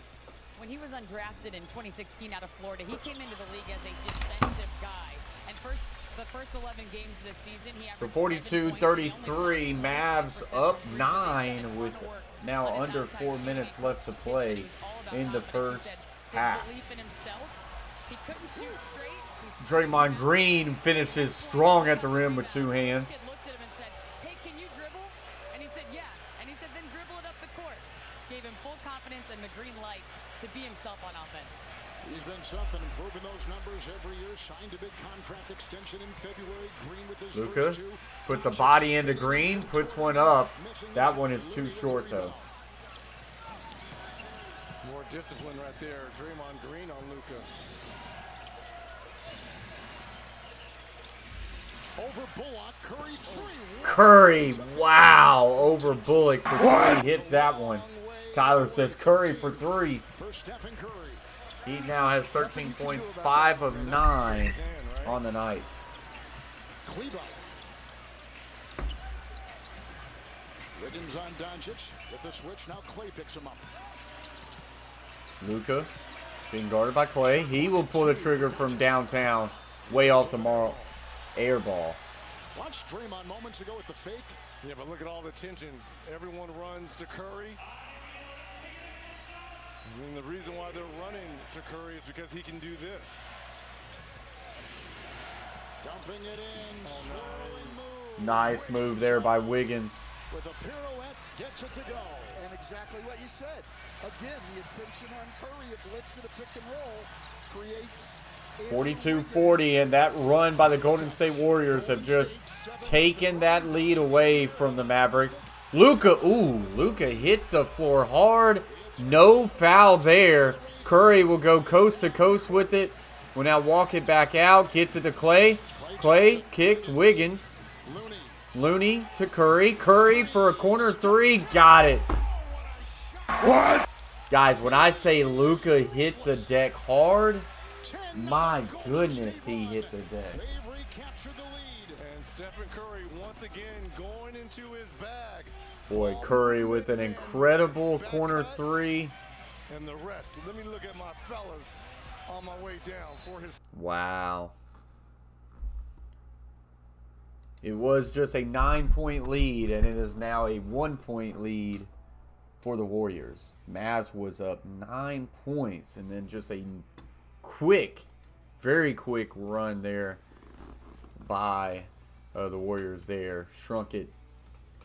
When he was undrafted in 2016 out of Florida, he came into the league as a defensive guy. And the first 11 games this season, he averaged So 42-33, Mavs up 9 with now under 4 minutes left to play in the first half. He couldn't shoot straight. Draymond Green finishes strong at the rim with 2 hands. Looked at him and said, "Hey, can you dribble?" And he said, "Yeah." And he said, "Then dribble it up the court." Gave him full confidence and the green light to be himself on offense. He's been something, improving those numbers every year. Signed a big contract extension in February. Green with his Luka first 2. puts a body into Green, puts one up. That one is too short, though. More discipline right there. Draymond Green on Luka. Over Bullock, Curry 3. Curry, wow, over Bullock for 3. Hits that one. Tyler says Curry for 3. For Steph and Curry. He now has 13 points, 5 of 9 on the night. Kleber. Wiggins on Doncic. With the switch, now Klay picks him up. Luka being guarded by Klay. He will pull the trigger from downtown, way off the mark. Air ball. Watched Draymond moments ago with the fake. Yeah, but look at all the tension. Everyone runs to Curry. And the reason why they're running to Curry is because he can do this. Dumping it in. Swirling move. Nice move there by Wiggins. With a pirouette, gets it to go. And exactly what you said. Again, the attention on Curry, a blitz and a pick and roll creates 42-40, and that run by the Golden State Warriors have just taken that lead away from the Mavericks. Luka hit the floor hard. No foul there. Curry will go coast to coast with it. Will now walk it back out. Gets it to Klay. Klay kicks Wiggins. Looney to Curry. Curry for a corner 3. Got it. What? Guys, when I say Luka hit the deck hard, my goodness, he hit the deck. They've recaptured the lead. And Stephen Curry once again going into his bag. Boy, Curry with an incredible corner 3. And the rest. Let me look at my fellas on my way down for his. Wow. It was just a 9-point lead, and it is now a 1-point lead for the Warriors. Mavs was up 9 points, and then just a quick, very quick run there by the Warriors there. Shrunk it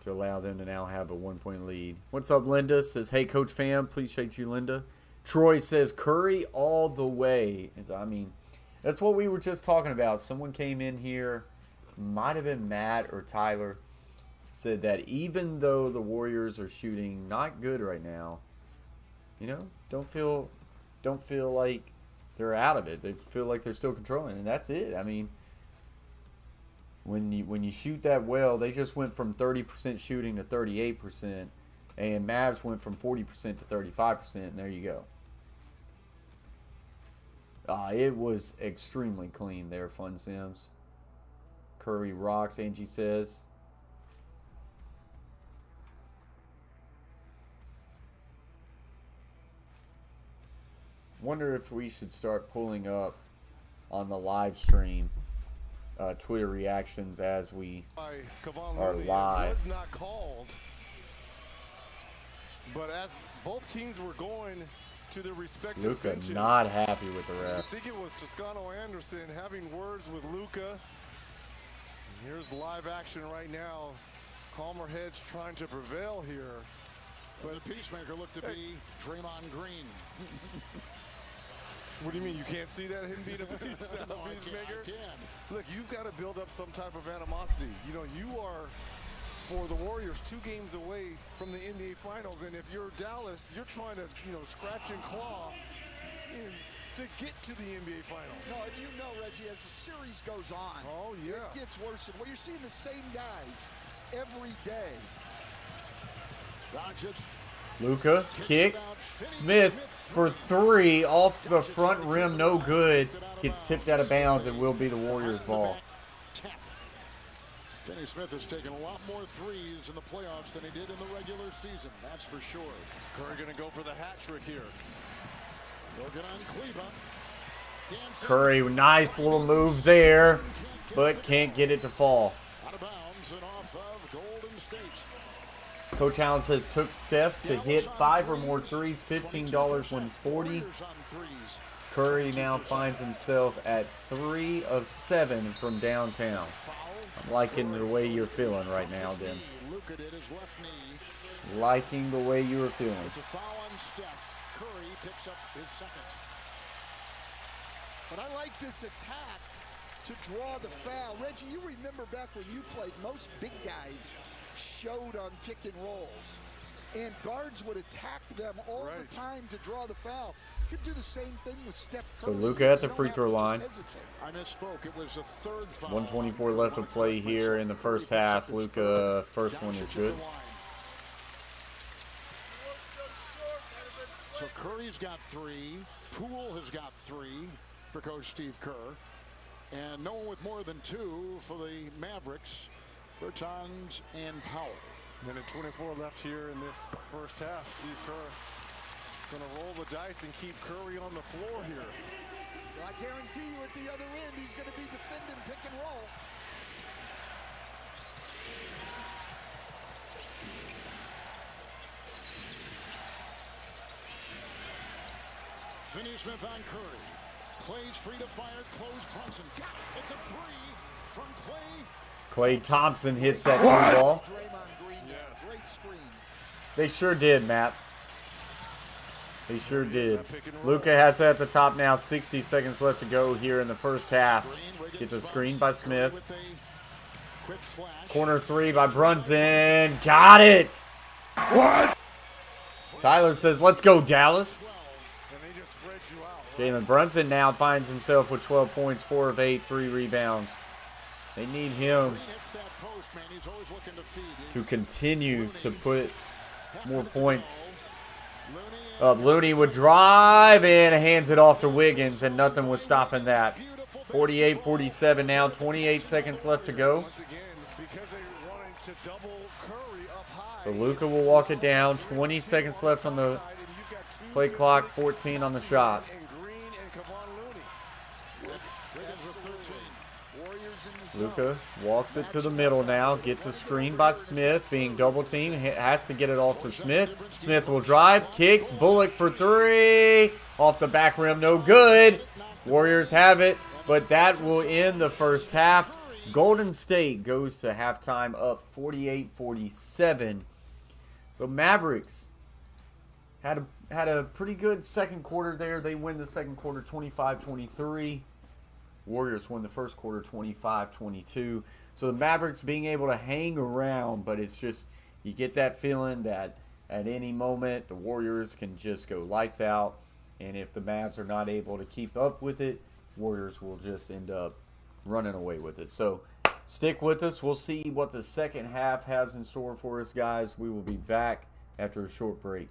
to allow them to now have a 1-point lead. What's up, Linda? Says, hey, Coach Fam. Appreciate you, Linda. Troy says, Curry all the way. I mean, that's what we were just talking about. Someone came in here, might have been Matt or Tyler, said that even though the Warriors are shooting not good right now, you know, don't feel like they're out of it. They feel like they're still controlling, and that's it. I mean, when you shoot that well, they just went from 30% shooting to 38%, and Mavs went from 40% to 35%, and there you go. It was extremely clean there, Fun Sims. Curry rocks, Angie says. Wonder if we should start pulling up on the live stream Twitter reactions as we are live. It was not called, but as both teams were going to their respective Luka benches, not happy with the I ref. think it was Toscano Anderson having words with Luka. Here's live action right now. Calmer heads trying to prevail here. But the peacemaker looked to be Draymond Green. What do you mean you can't see that hidden beat of peacemaker? I can. Look, you've got to build up some type of animosity. You know, you are, for the Warriors, 2 games away from the NBA Finals, and if you're Dallas, you're trying to, you know, scratch and claw to get to the NBA Finals. No, and you know, Reggie, as the series goes on, yeah, it gets worse. And you're seeing the same guys every day. Doncic. Luka kicks. Smith for 3 off the front rim, no good. Gets tipped out of bounds and will be the Warriors' ball. Finney Smith has taken a lot more threes in the playoffs than he did in the regular season. That's for sure. Curry going to go for the hat trick here. Looking on Kleba. Curry, nice little move there, but can't get it to fall. Out of bounds and off of Golden State. Coach Allen says took Steph to hit 5 or more threes, $15 wins 40. Curry now finds himself at 3 of 7 from downtown. I'm liking the way you're feeling right now, then. Luka did his left knee. Liking the way you were feeling. It's a foul on Steph. Curry picks up his second. But I like this attack to draw the foul. Reggie, you remember back when you played, most big guys showed on pick and rolls, and guards would attack them all the time to draw the foul. You could do the same thing with Steph Curry. So Luka at the free throw line. I misspoke. It was the third foul. 124 left to play here in the first half. Luka, first one is good. So Curry's got 3. Poole has got 3 for Coach Steve Kerr. And no one with more than 2 for the Mavericks. Bertans and Powell. Minute 24 left here in this first half. Steve Kerr going to roll the dice and keep Curry on the floor here. Well, I guarantee you at the other end, he's going to be defending pick and roll. Finney Smith on Curry. Clay's free to fire. Close Brunson. Got it. It's a 3 from Clay. Klay Thompson hits that three ball. Great screen. They sure did, Matt. They sure did. Luka has it at the top now. 60 seconds left to go here in the first half. Gets a screen by Smith. Corner 3 by Brunson. Got it. What? Tyler says, let's go, Dallas. Jalen Brunson now finds himself with 12 points, 4 of 8, 3 rebounds. They need him to continue to put more points up. Looney would drive and hands it off to Wiggins, and nothing was stopping that. 48-47 now, 28 seconds left to go. So Luka will walk it down. 20 seconds left on the play clock, 14 on the shot. Luka walks it to the middle now, gets a screen by Smith, being double teamed, has to get it off to Smith. Smith will drive, kicks, Bullock for 3, off the back rim, no good. Warriors have it, but that will end the first half. Golden State goes to halftime up 48-47. So Mavericks had a pretty good second quarter there. They win the second quarter 25-23. Warriors won the first quarter 25-22. So the Mavericks being able to hang around, but it's just, you get that feeling that at any moment the Warriors can just go lights out. And if the Mavs are not able to keep up with it, Warriors will just end up running away with it. So stick with us. We'll see what the second half has in store for us, guys. We will be back after a short break.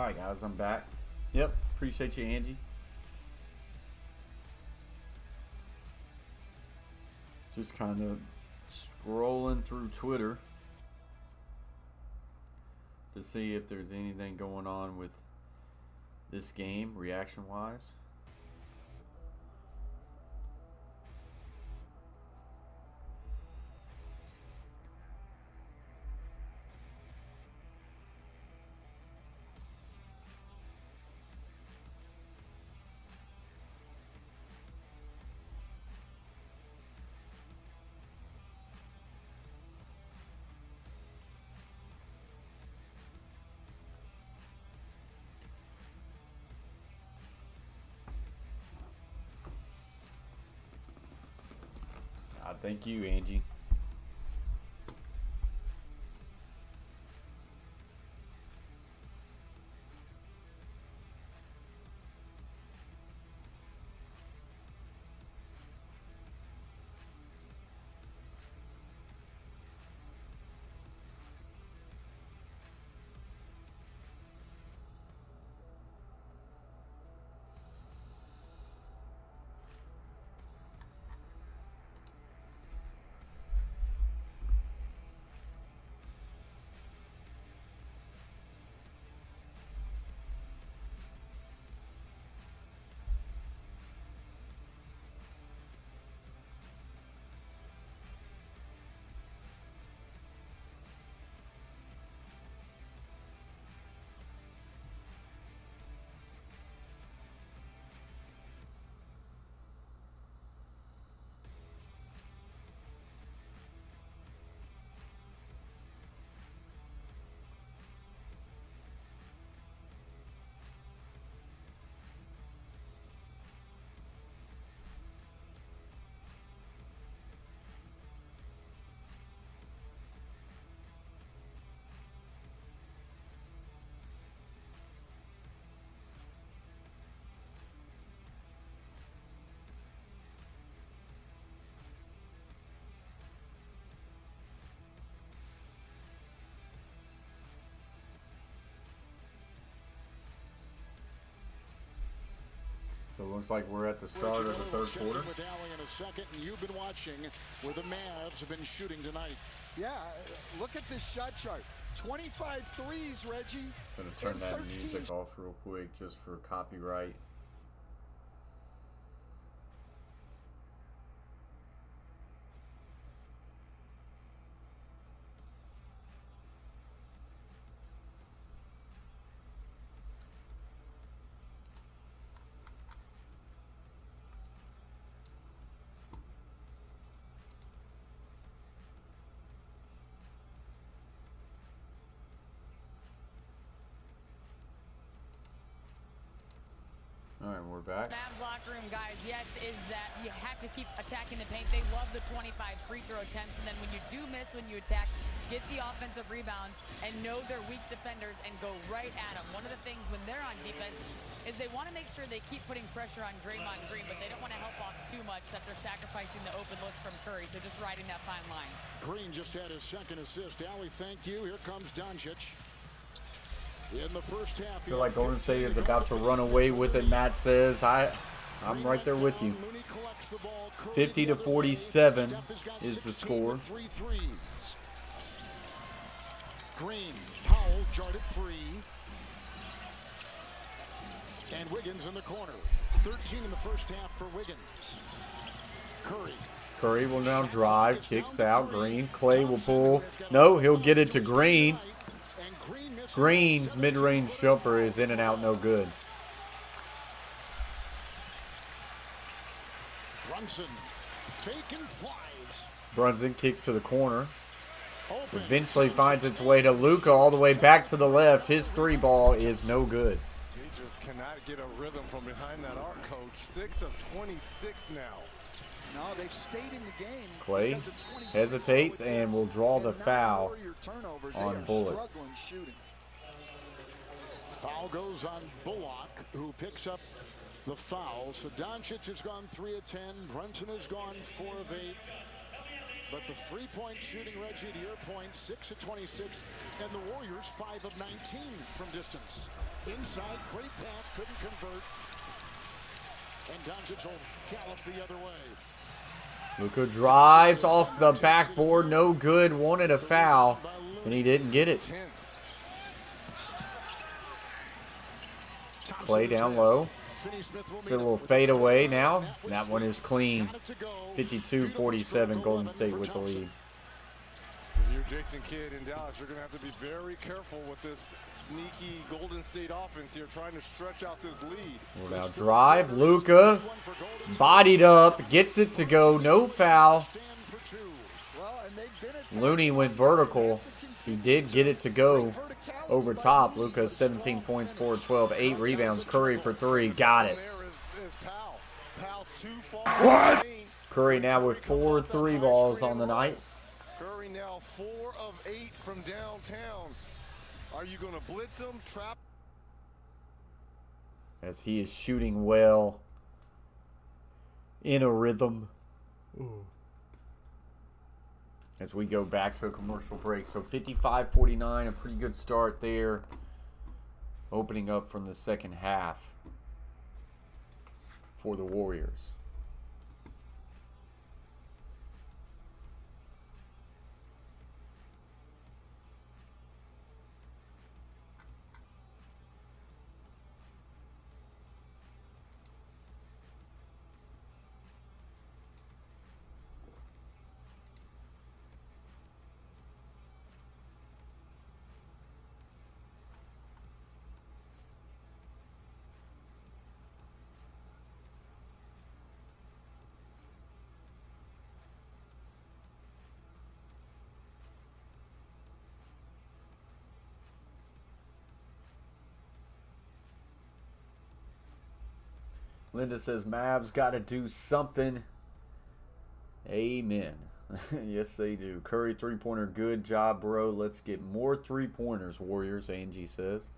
Alright guys, I'm back. Yep, appreciate you, Angie. Just kind of scrolling through Twitter to see if there's anything going on with this game, reaction-wise. Thank you, Angie. So it looks like we're at the start of the third quarter. With Allie in a second, and you've been watching where the Mavs have been shooting tonight. Yeah, look at this shot chart. 25 threes, Reggie. Gonna turn that music off real quick just for copyright. All right, we're back. Mavs locker room, guys, yes, is that you have to keep attacking the paint. They love the 25 free throw attempts, and then when you do miss when you attack, get the offensive rebounds and know they're weak defenders and go right at them. One of the things when they're on defense is they want to make sure they keep putting pressure on Draymond Green, but they don't want to help off too much that they're sacrificing the open looks from Curry. So just riding that fine line. Green just had his second assist. Allie, thank you. Here comes Doncic. In the first half, I feel like Golden State is about to run away with it. Matt says, I'm right there with you. 50-47 is the score. Green, Powell jarred it free. And Wiggins in the corner. 13 in the first half for Wiggins. Curry will now drive, kicks out. Green, Clay will pull. No, he'll get it to Green. Green's mid-range jumper is in and out, no good. Brunson, fake and flies. Brunson kicks to the corner. Eventually finds its way to Luka all the way back to the left. His three ball is no good. He just cannot get a rhythm from behind that arc, coach. 6 of 26 now. No, they've stayed in the game. Clay hesitates and will draw the foul on Bullock. Foul goes on Bullock, who picks up the foul. So Doncic has gone 3 of 10. Brunson has gone 4 of 8. But the three-point shooting, Reggie, to your point, 6 of 26. And the Warriors 5 of 19 from distance. Inside, great pass, couldn't convert. And Doncic will gallop the other way. Luka drives off the backboard, no good, wanted a foul, and he didn't get it. Play down low. It's a little fade away now. That one is clean. 52-47, Golden State with the lead. If you're Jason Kidd in Dallas, you're going to have to be very careful with this sneaky Golden State offense here, trying to stretch out this lead. Well, now drive, Luka, bodied up, gets it to go, no foul. Looney went vertical. He did get it to go over top. Luka 17 points, 4 12, 8 rebounds. Curry for 3, got it. What? Curry now with 4 3 balls on the night. Curry now 4 of 8 from downtown. Are you going to blitz him? Trap? As he is shooting well in a rhythm. Ooh. As we go back to a commercial break. So 55-49, a pretty good start there. Opening up from the second half for the Warriors. Linda says, Mavs got to do something. Amen. Yes, they do. Curry three-pointer, good job, bro. Let's get more three-pointers, Warriors, Angie says.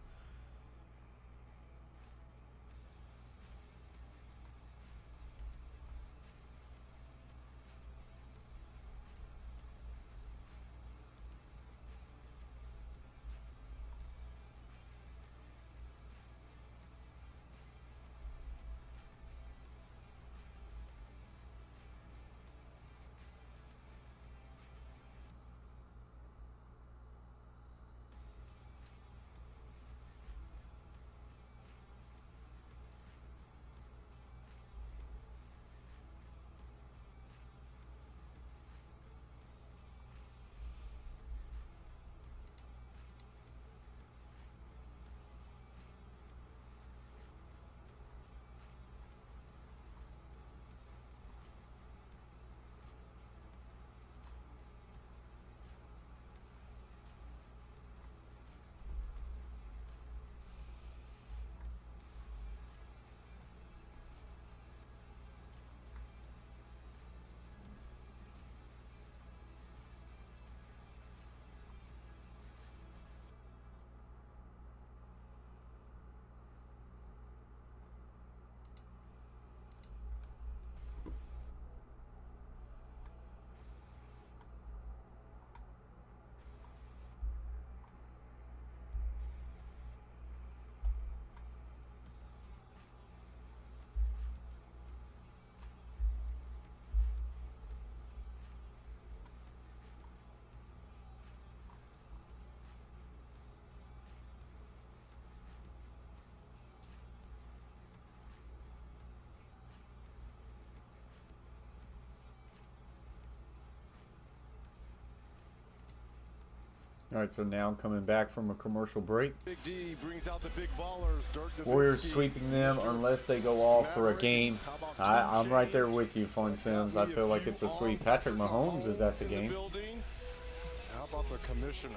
All right, so now coming back from a commercial break. Big D brings out the big ballers. Warriors sweeping them unless they go off for a game. I'm right there with you, Fun Sims. I feel like it's a sweep. Patrick Mahomes is at the game. How about the commissioner,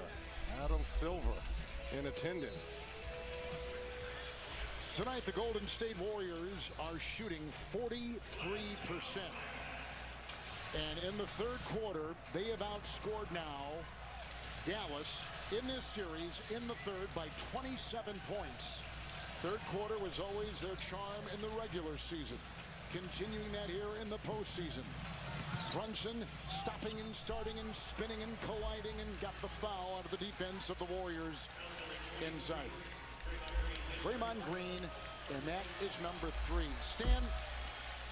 Adam Silver, in attendance? Tonight, the Golden State Warriors are shooting 43%. And in the third quarter, they have outscored now Dallas in this series in the third by 27 points. Third quarter was always their charm in the regular season. Continuing that here in the postseason. Brunson stopping and starting and spinning and colliding and got the foul out of the defense of the Warriors inside. Draymond Green, and that is number 3. Stan,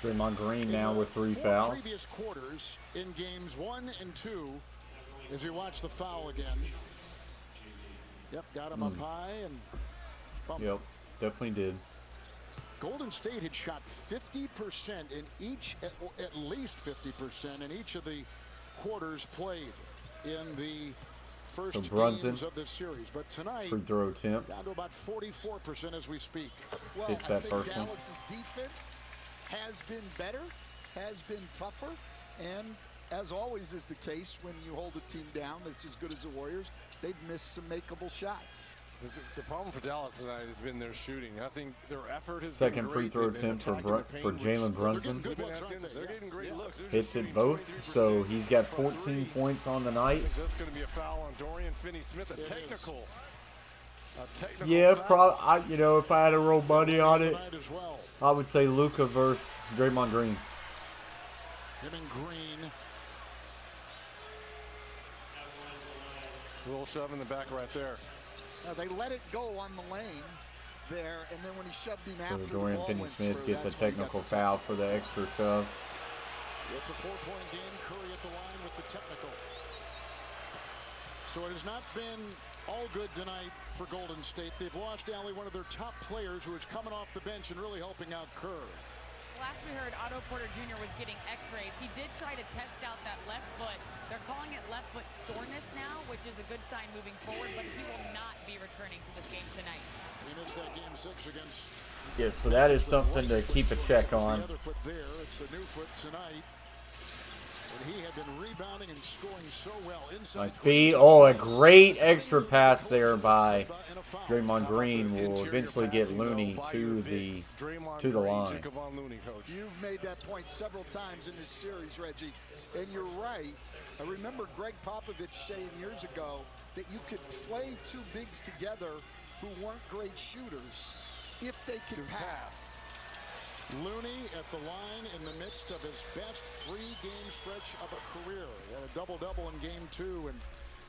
Draymond Green now with 3 4 fouls. previous quarters in games 1 and 2, as you watch the foul again. Yep, got him up high and bumped. Yep, definitely did. Golden State had shot 50% in each, at least 50% in each of the quarters played in the first games of this series. But tonight, free throw attempt. down to about 44% as we speak. Well, Hits I that think first one. Dallas's defense has been better, has been tougher, and as always is the case when you hold a team down that's as good as the Warriors, they've missed some makeable shots. The problem for Dallas tonight has been their shooting. I think their effort has Second been free great. throw They've been attempt for attacking the paint, for which Jalen Brunson. They're getting great looks. They're Hits just it shooting both, 23% so he's got from 14 three. points on the I night. think that's going to be a foul on Dorian Finney-Smith, a technical Yeah, foul. probably. You know, if I had to roll money on it, Tonight as well. I would say Luka versus Draymond Green. Him and Green. A little shove in the back right there. They let it go on the lane there, and then when he shoved him So after Dorian the ball went Finney-Smith through, gets a that's when he got technical the foul for the extra shove. It's a 4-point game. Curry at the line with the technical. So it has not been all good tonight for Golden State. They've lost, Allie, one of their top players who is coming off the bench and really helping out Kerr. Last we heard, Otto Porter Jr. was getting x-rays. He did try to test out that left foot. They're calling it left foot soreness now, which is a good sign moving forward, but he will not be returning to this game tonight. He missed that game 6 against... Yeah, so that is something to keep a check on. The other foot there. It's the new foot tonight. And he had been rebounding and scoring so well inside. Nice feed. Oh, a great extra pass there by Draymond Green will eventually get Looney to the line. You've made that point several times in this series, Reggie, and you're right. I remember Greg Popovich saying years ago that you could play two bigs together who weren't great shooters if they could pass. Looney at the line in the midst of his best 3-game stretch of a career. He had a double-double in game 2, and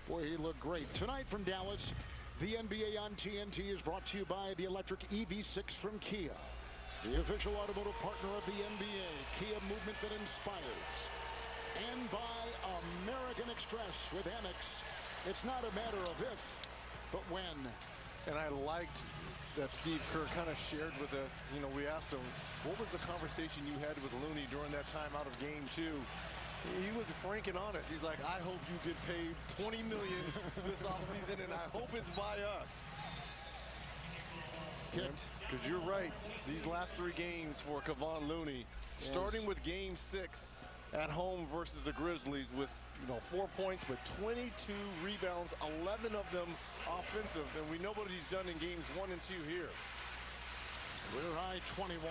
boy, he looked great. Tonight from Dallas, the NBA on TNT is brought to you by the electric EV6 from Kia, the official automotive partner of the NBA. Kia, movement that inspires. And by American Express with Amex. It's not a matter of if, but when. And I liked that Steve Kerr kind of shared with us. You know, we asked him, what was the conversation you had with Looney during that time out of game 2? He was frank and honest. He's like, I hope you get paid $20 million this offseason, and I hope it's by us. Because you're right. These last 3 games for Kevon Looney, starting with game 6 at home versus the Grizzlies with 4 points, but 22 rebounds, 11 of them offensive, and we know what he's done in games 1 and 2 here. Career high 21.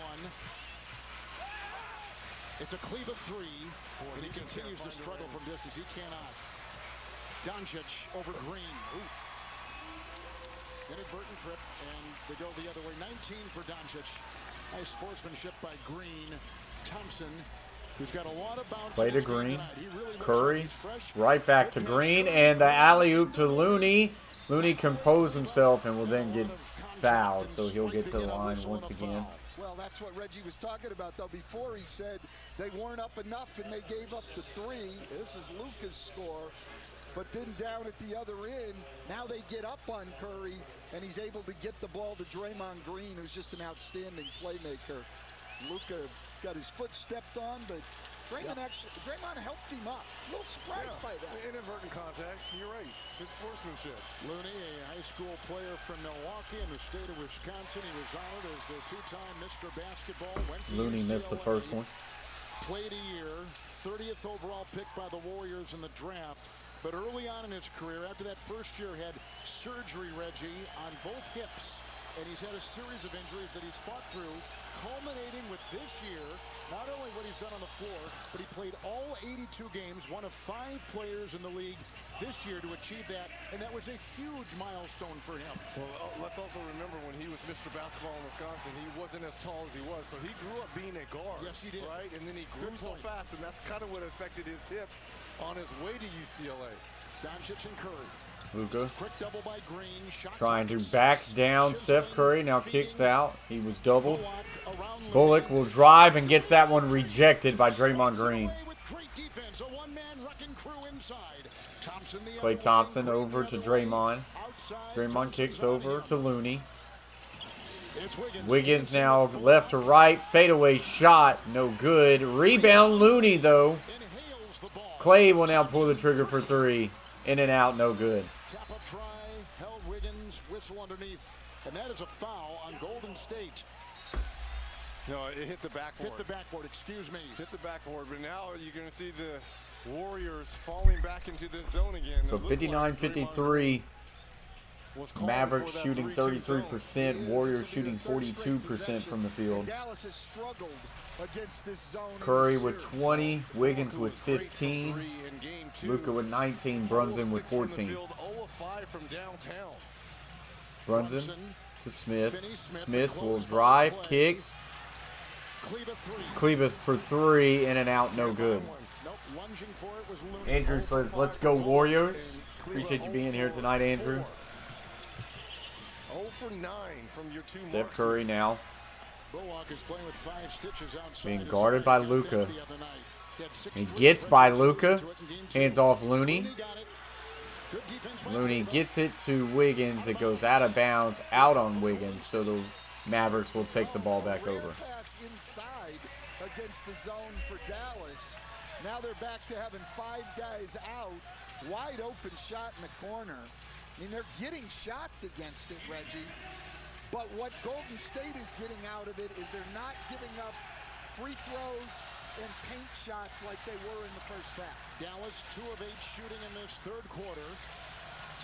It's a Cleveland 3, and he continues to struggle from distance. He cannot. Doncic over Green. Ooh. Inadvertent trip, and they go the other way. 19 for Doncic. Nice sportsmanship by Green. Thompson, who's got a lot of bounce. Play to Green. Really Curry, right back to Green, and the alley-oop to Looney. Looney composed himself and will then get fouled, so he'll get to the line once again. Well, that's what Reggie was talking about, though. Before he said they weren't up enough and they gave up the 3. This is Luka's score. But then down at the other end, now they get up on Curry, and he's able to get the ball to Draymond Green, who's just an outstanding playmaker. Luka got his foot stepped on, but Draymond helped him up. A little surprised by that. Inadvertent contact. You're right. Good sportsmanship. Looney, a high school player from Milwaukee in the state of Wisconsin. He was honored as the 2-time Mr. Basketball. Looney missed the first one. Played a year, 30th overall pick by the Warriors in the draft. But early on in his career, after that first year, had surgery, Reggie, on both hips. And he's had a series of injuries that he's fought through, culminating with this year, not only what he's done on the floor, but he played all 82 games, one of 5 players in the league this year to achieve that, and that was a huge milestone for him. Well, let's also remember when he was Mr. Basketball in Wisconsin, he wasn't as tall as he was, so he grew up being a guard. Yes, he did. Right? And then he grew so fast, and that's kind of what affected his hips on his way to UCLA. Doncic and Curry. Luka Quick double by Green. trying to back down Steph Curry. Now kicks out. He was doubled. Bullock will drive and gets that one rejected by Draymond Green. Klay Thompson over to Draymond. Draymond kicks over to Looney. Wiggins now left to right. Fadeaway shot. No good. Rebound Looney, though. Klay will now pull the trigger for three. In and out. No good. Tap up try. Held Wiggins. Whistle underneath. And that is a foul on Golden State. No, it hit the backboard. Hit the backboard, excuse me. Hit the backboard, but now you're going to see the Warriors falling back into this zone again. So 59-53. Mavericks shooting 33%. Warriors shooting 42% from the field. Dallas has struggled against this zone. Curry with 20. Wiggins with 15. Luka with 19. Brunson with 14. Brunson to Smith. Smith will drive, kicks. Kleba for three, in and out, no good. Andrew says, let's go Warriors. Appreciate you being here tonight, Andrew. 0 for 9 from your two Steph Curry now is playing with 5 stitches outside. being guarded by Luka. He gets by Luka. Hands off Looney. Looney gets it to Wiggins. It goes out of bounds, out on Wiggins. So the Mavericks will take the ball back over. Inside against the zone for Dallas. Now they're back to having 5 guys out. Wide open shot in the corner. I mean, they're getting shots against it, Reggie. But what Golden State is getting out of it is they're not giving up free throws and paint shots like they were in the first half. Dallas 2 of 8 shooting in this third quarter.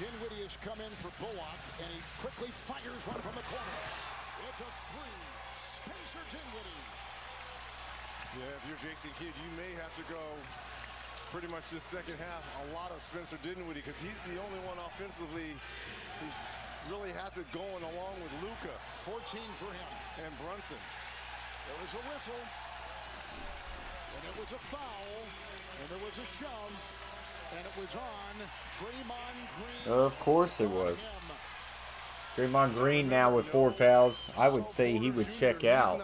Dinwiddie has come in for Bullock, and he quickly fires one from the corner. It's a 3. Spencer Dinwiddie. Yeah, if you're Jason Kidd, you may have to go pretty much this second half a lot of Spencer Dinwiddie because he's the only one offensively who really has it going along with Luka. 14 for him. And Brunson. There was a whistle. And it was a foul. And there was a shove. And it was on Draymond Green. Of course it was. Draymond Green now with 4 fouls. I would say he would check out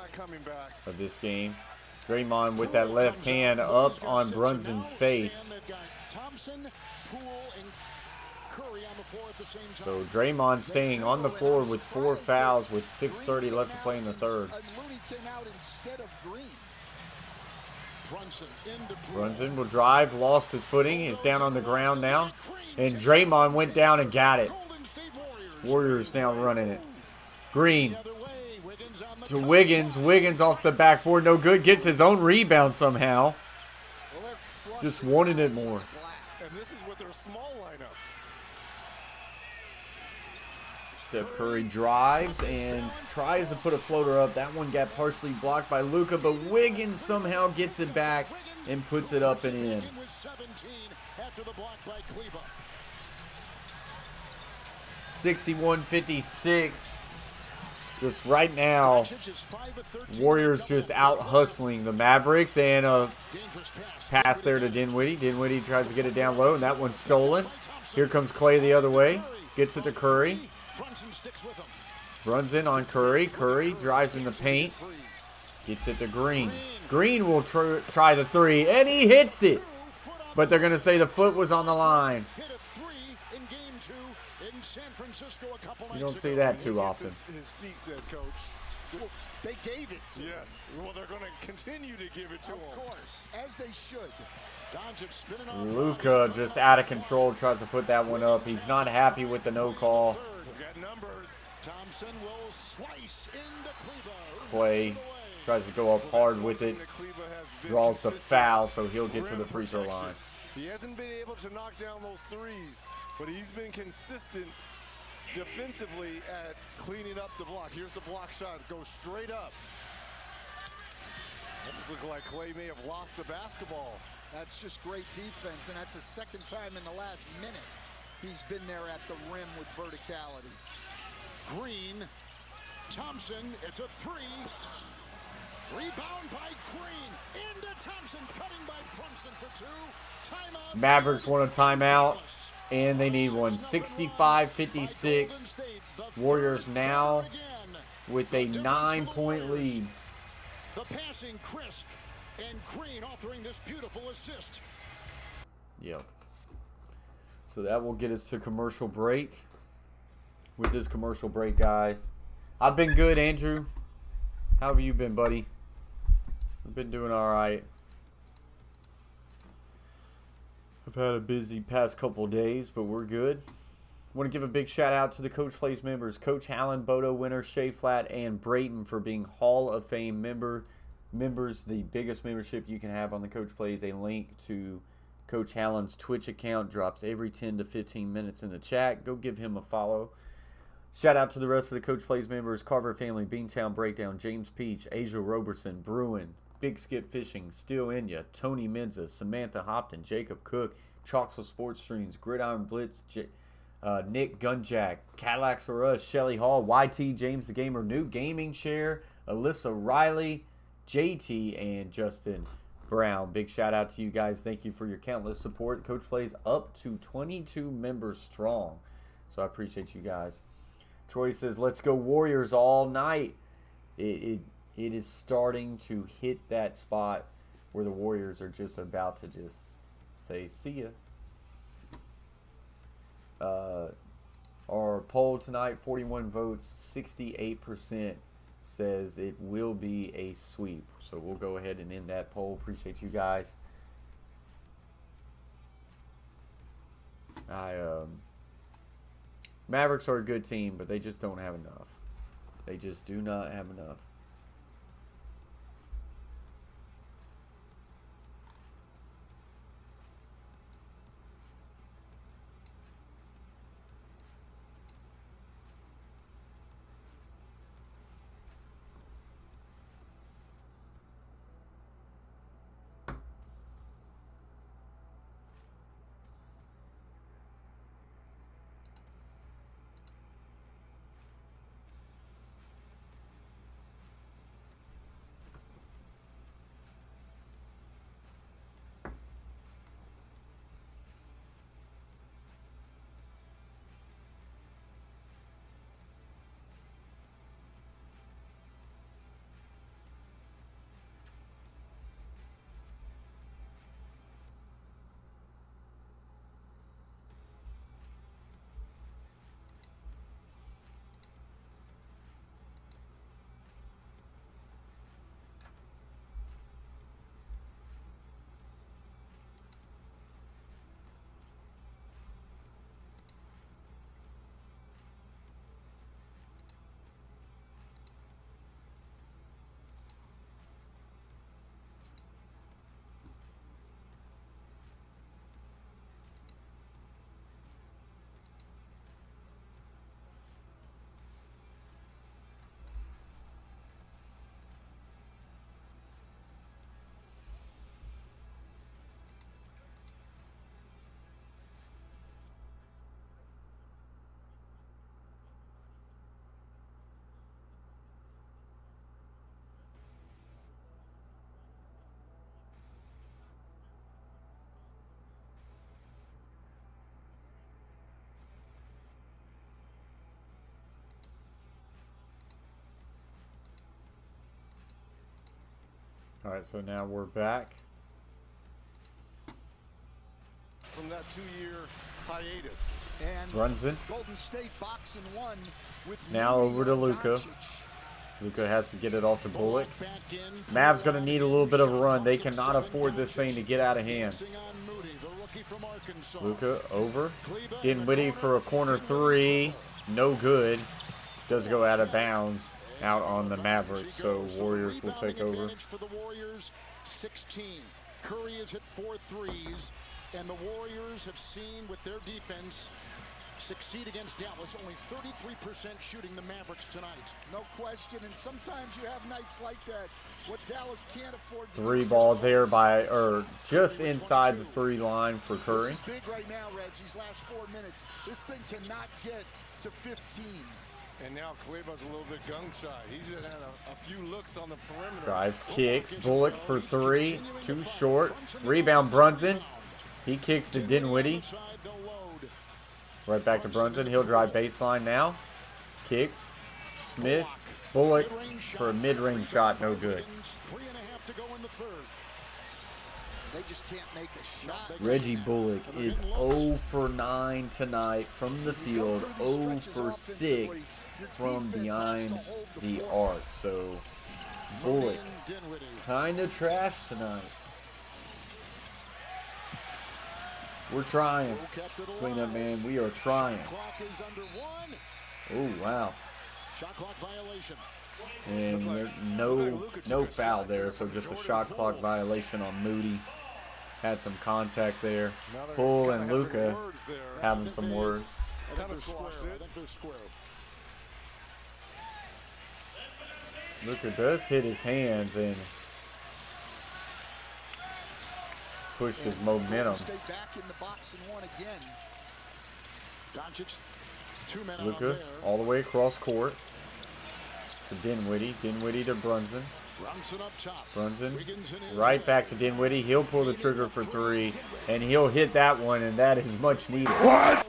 of this game. Draymond with that left hand up on Brunson's face. So Draymond staying on the floor with 4 fouls with 6:30 left to play in the third. Brunson will drive, lost his footing. He's down on the ground now. And Draymond went down and got it. Warriors now running it. Green to Wiggins. Wiggins off the backboard. No good. Gets his own rebound somehow. Just wanted it more. And this is with their small lineup. Steph Curry drives and tries to put a floater up. That one got partially blocked by Luka, but Wiggins somehow gets it back and puts it up and in. 61-56. Just right now, Warriors just out hustling the Mavericks, and a pass there to Dinwiddie. Dinwiddie tries to get it down low, and that one's stolen. Here comes Klay the other way. Gets it to Curry. Runs in on Curry. Curry drives in the paint. Gets it to Green. Green will try the 3, and he hits it. But they're going to say the foot was on the line. You don't see that too often. His feet said, Coach. Well, they gave it to him. Yes. Well, they're going to continue to give it to him. Of course, as they should. Luka just out of control, tries to put that one up. He's not happy with the no call. Klay tries to go up hard with it. Draws the foul, so he'll get to the free throw line. He hasn't been able to knock down those threes, but he's been consistent defensively at cleaning up the block. Here's the block shot. Goes straight up. Almost looks like Klay may have lost the basketball. That's just great defense, and that's the second time in the last minute he's been there at the rim with verticality. Green, Thompson, it's a 3. Rebound by Green, into Thompson, cutting by Brunson for 2. Timeout. Mavericks want a timeout. And they need one. 65-56. Warriors now with a 9-point lead. The passing crisp and Green offering this beautiful assist. Yep. So that will get us to commercial break. With this commercial break, guys, I've been good, Andrew. How have you been, buddy? I've been doing all right. I've had a busy past couple of days, but we're good. I want to give a big shout out to the Coach Plays members. Coach Hallen, Bodo Winner, Shea Flat, and Brayton for being Hall of Fame members. The biggest membership you can have on the Coach Plays. A link to Coach Hallen's Twitch account drops every 10 to 15 minutes in the chat. Go give him a follow. Shout out to the rest of the Coach Plays members. Carver Family, Beantown Breakdown, James Peach, Asia Roberson, Bruin, Big Skip Fishing, Steel Inya, Tony Menza, Samantha Hopton, Jacob Cook, Troxel Sports Streams, Gridiron Blitz, Nick Gunjack, Cadillacs or Us, Shelly Hall, YT, James the Gamer, New Gaming Share, Alyssa Riley, JT, and Justin Brown. Big shout out to you guys. Thank you for your countless support. Coach Plays up to 22 members strong. So I appreciate you guys. Troy says, let's go Warriors all night. It is starting to hit that spot where the Warriors are just about to just say, see ya. Our poll tonight, 41 votes, 68% says it will be a sweep. So we'll go ahead and end that poll. Appreciate you guys. Mavericks are a good team, but they just don't have enough. They just do not have enough. All right, so now we're back. From that 2-year hiatus. And Brunson. Golden State boxing one with Now over to Luka. Doncic. Luka has to get it off to Bullock. Mavs going to need a little bit of a run. They cannot afford this thing to get out of hand. Luka over. Dinwiddie for a corner three. No good. Does go out of bounds out on the Mavericks, so Warriors will take over. For the Warriors, 16. Curry has hit 4 threes, and the Warriors have seen with their defense succeed against Dallas. Only 33% shooting the Mavericks tonight. No question, and sometimes you have nights like that. What Dallas can't afford. Three ball there by, or just inside the 3 line for Curry. This is big right now, Reg. These last 4 minutes. This thing cannot get to 15. And now Kleber's a little bit gun-shy. He's just had a few looks on the perimeter. Drives, kicks. Bullock for 3. Too short. Rebound, Brunson. He kicks to Dinwiddie. Right back to Brunson. He'll drive baseline now. Kicks. Smith. Bullock for a mid-range shot. No good. 3.5 to go in the third. They just can't make a shot. Reggie Bullock is 0 for 9 tonight from the field. 0 for 6 from behind the arc. So Bullock kind of trash tonight. We're trying. Clean up, man. We are trying. Oh, wow. Shot clock violation. And there, no foul there, so just a shot clock violation on Moody. Had some contact there. Poole and Luka having some words. I think they're square. Luka does hit his hands and push his momentum. Stay back in the box and one again. Doncic, 2 men Luka all the way across court to Dinwiddie. Dinwiddie to Brunson. Brunson up top. Brunson right back to Dinwiddie. He'll pull the trigger for 3, and he'll hit that one, and that is much needed. What?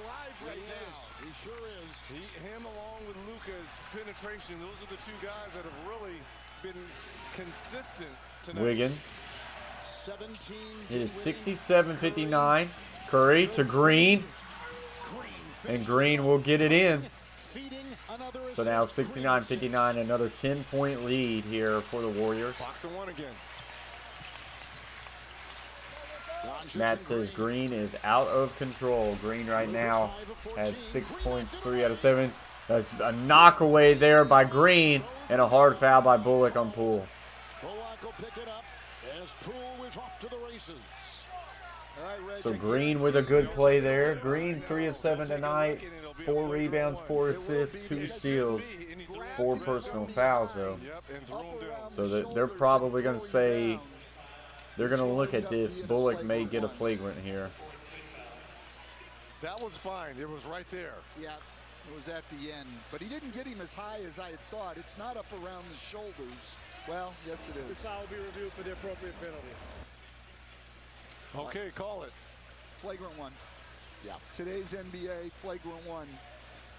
He sure is. Him along with Luka's penetration, those are the two guys that have really been consistent tonight. Wiggins. 17. It is 67-59. Curry to Green. And Green will get it in. So now 69-59, another 10-point lead here for the Warriors. Box and one again. Matt says Green is out of control. Green right now has 6 points, 3 out of 7. That's a knock away there by Green and a hard foul by Bullock on Poole. Bullock will pick it up as Poole is off to the races. So Green with a good play there. Green 3 of 7 tonight. 4 rebounds, 4 assists, 2 steals, 4 personal fouls though. So they're probably going to say, they're going to look at this. Bullock may get a flagrant here. That was fine. It was right there. Yeah, it was at the end. But he didn't get him as high as I had thought. It's not up around the shoulders. Well, yes it is. This foul will be reviewed for the appropriate penalty. Okay, call it. Flagrant 1. Yeah. Today's NBA, flagrant 1.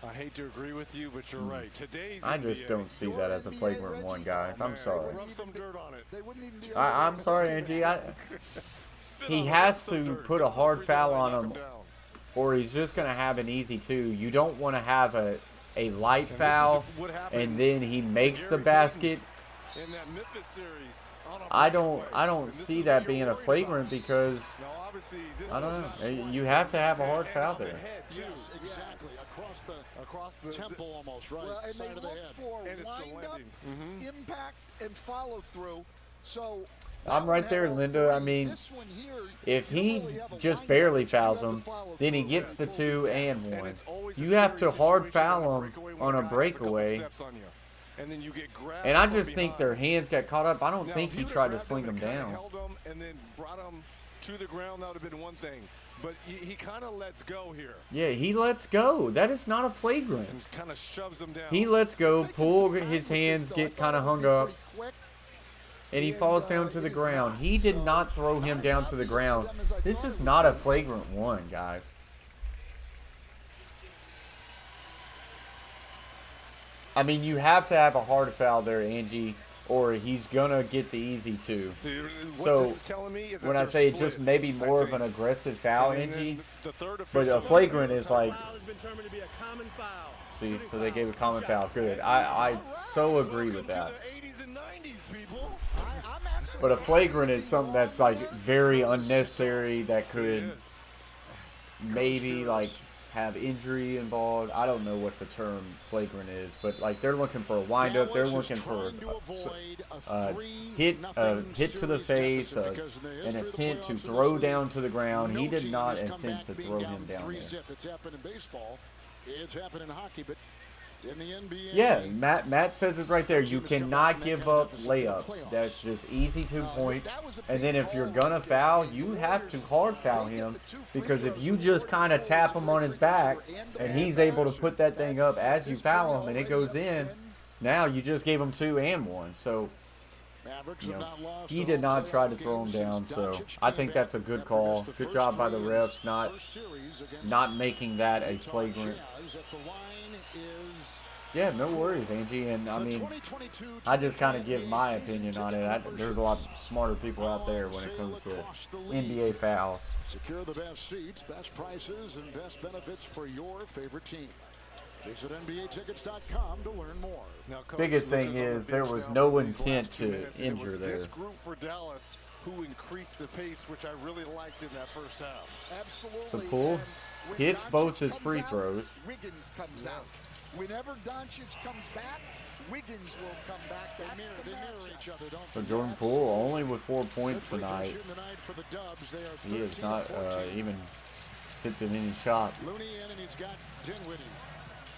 I hate to agree with you, but you're right. Today's I just don't see that as a flagrant 1, guys. I'm sorry. Rub some dirt on it. They wouldn't even be I'm sorry, Angie. He has to put a hard foul on him, or he's just going to have an easy 2. You don't want to have a light foul, and then he makes the basket. In that Memphis series, I don't see that being a flagrant because I don't know. You have to have a hard foul there. Yes, exactly. Across the temple almost, right? Well, and Side they of the look head. for wind-up, impact, and follow-through. So I'm right there, Linda. I mean, if he just barely fouls him, then he gets the 2 and 1. You have to hard foul him on a breakaway. And I just think their hands got caught up. I don't think he tried to sling them down. Held them and then brought them to the ground. That would have been one thing. But he kind of lets go here. Yeah, he lets go. That is not a flagrant. And kind of shoves them down. He lets go, Poole, his hands get kind of hung up, and he falls down to the ground. He did not throw him down to the ground. This is not a flagrant 1, guys. I mean, you have to have a hard foul there, Angie, or he's going to get the easy 2. So, when I say just maybe more of an aggressive foul, Angie, but a flagrant is like, see, so they gave a common foul. Good. I so agree with that. But a flagrant is something that's like very unnecessary that could maybe like have injury involved. I don't know what the term flagrant is, but like they're looking for a windup. They're looking for a hit to the face, an attempt to throw down to the ground. He did not attempt to throw him down there. It's happened in baseball. It's happened in hockey, but in the NBA. Yeah, Matt says it right there. You cannot give up layups. That's just easy 2 points. And then if you're going to foul, you have to hard foul him, because if you just kind of tap him on his back and he's able to put that thing up as you foul him and it goes in, now you just gave him 2 and 1. So you know, he did not try to throw him down. So I think that's a good call. Good job by the refs not making that a flagrant. Yeah, no worries, Angie. And I mean, I just kind of give my opinion on it. There's a lot smarter people out there when it comes to NBA fouls. Secure the best seats, best prices, and best benefits for your favorite team. Visit NBAtickets.com to learn more. Now, Coach, Biggest thing is there was no intent to injure there. This group for Dallas who increased the pace, which I really liked in that first half. Absolutely. So Poole hits both his free throws. Wiggins comes out. Whenever Doncic comes back, Wiggins will come back. They mirror each other, don't So Jordan Poole only with 4 points tonight. He has not even hit any shots. Looney in, and he's got Dinwiddie.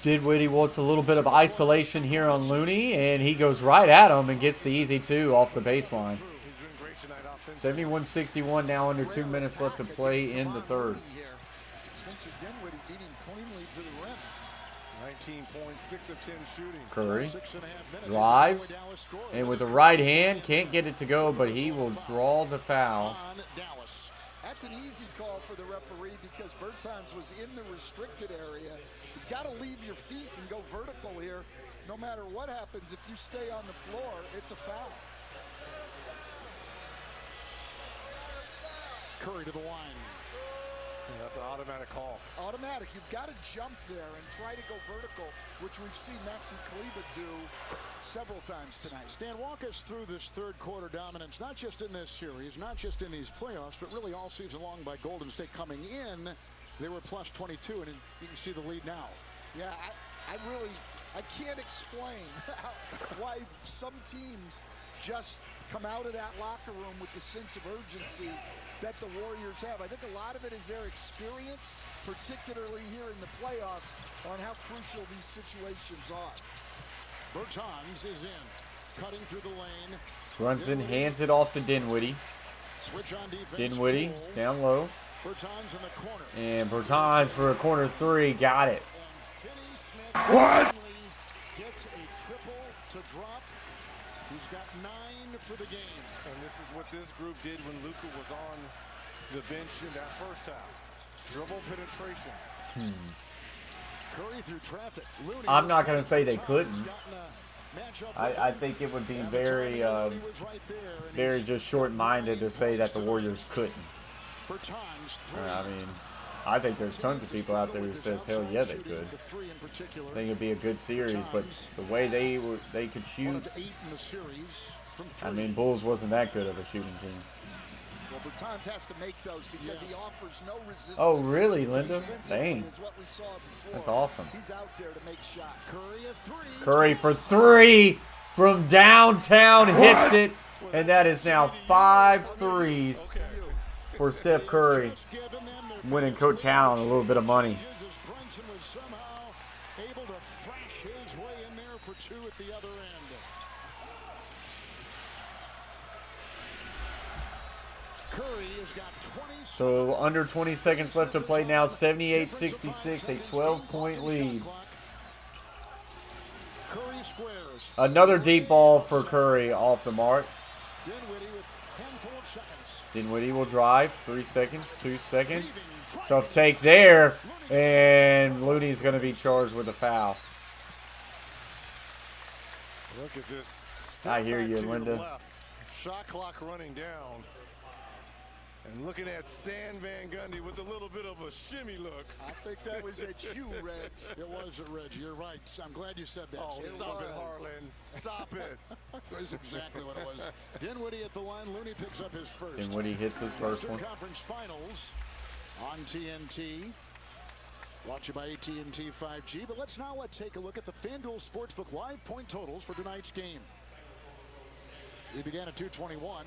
Dinwiddie wants a little bit of isolation here on Looney, and he goes right at him and gets the easy two off the baseline. 71-61, now under 2 minutes left to play in the third. Spencer Dinwiddie beating cleanly to the rim. 19 points, 6 of 10 shooting. Curry drives, and with the right hand, can't get it to go, but he will draw the foul. That's an easy call for the referee because Bertans was in the restricted area. You've got to leave your feet and go vertical here. No matter what happens, if you stay on the floor, it's a foul. Curry to the line. Yeah, that's an automatic call. Automatic. You've got to jump there and try to go vertical, which we've seen Maxi Kleber do several times tonight. Stan, walk us through this third quarter dominance, not just in this series, not just in these playoffs, but really all season long by Golden State coming in. They were plus 22, and you can see the lead now. Yeah, I can't explain why some teams just come out of that locker room with the sense of urgency that the Warriors have. I think a lot of it is their experience, particularly here in the playoffs, on how crucial these situations are. Bertans is in, cutting through the lane. Runs in, hands it off to Dinwiddie. Switch on defense. Dinwiddie down low. Bertans in the corner. And Bertans for a corner three, got it. What? Gets a triple to drop. He's got 9 for the game. And this is what this group did when Luka was on the bench in that first half. Dribble penetration. Curry through traffic. Looney, I'm not going to say they couldn't. I think it would be very, very just short-minded to say that the Warriors couldn't. I mean, I think there's tons of people out there who says, hell yeah, they could. I think it'd be a good series, but the way they could shoot, I mean, Bulls wasn't that good of a shooting team. Well, Bertans has to make those because he offers no resistance. Oh, really, Linda? Dang. That's awesome. He's out there to make shots. Curry for three from downtown, hits it, and that is now 5 threes for Steph Curry, winning Coach Allen a little bit of money. Brunson was somehow able to thrash his way in there for 2 at the other end. Curry has got 20. So under 20 seconds left to play now, 78-66, a 12-point lead. Curry squares. Another deep ball for Curry off the mark. Dinwiddie with handful of seconds. Dinwiddie will drive. 3 seconds, 2 seconds. Tough take there. And Looney's going to be charged with a foul. Look at this. I hear you, Linda. Shot clock running down. And looking at Stan Van Gundy with a little bit of a shimmy look. I think that was at you, Reg. It was at Reg. You're right. I'm glad you said that. Oh, stop it, Harlan. Stop it. That's exactly what it was. Dinwiddie at the line. Looney picks up his first. Dinwiddie hits his first one. Conference Finals on TNT. Brought to you by AT&T 5G. But let's take a look at the FanDuel Sportsbook live point totals for tonight's game. We began at 221.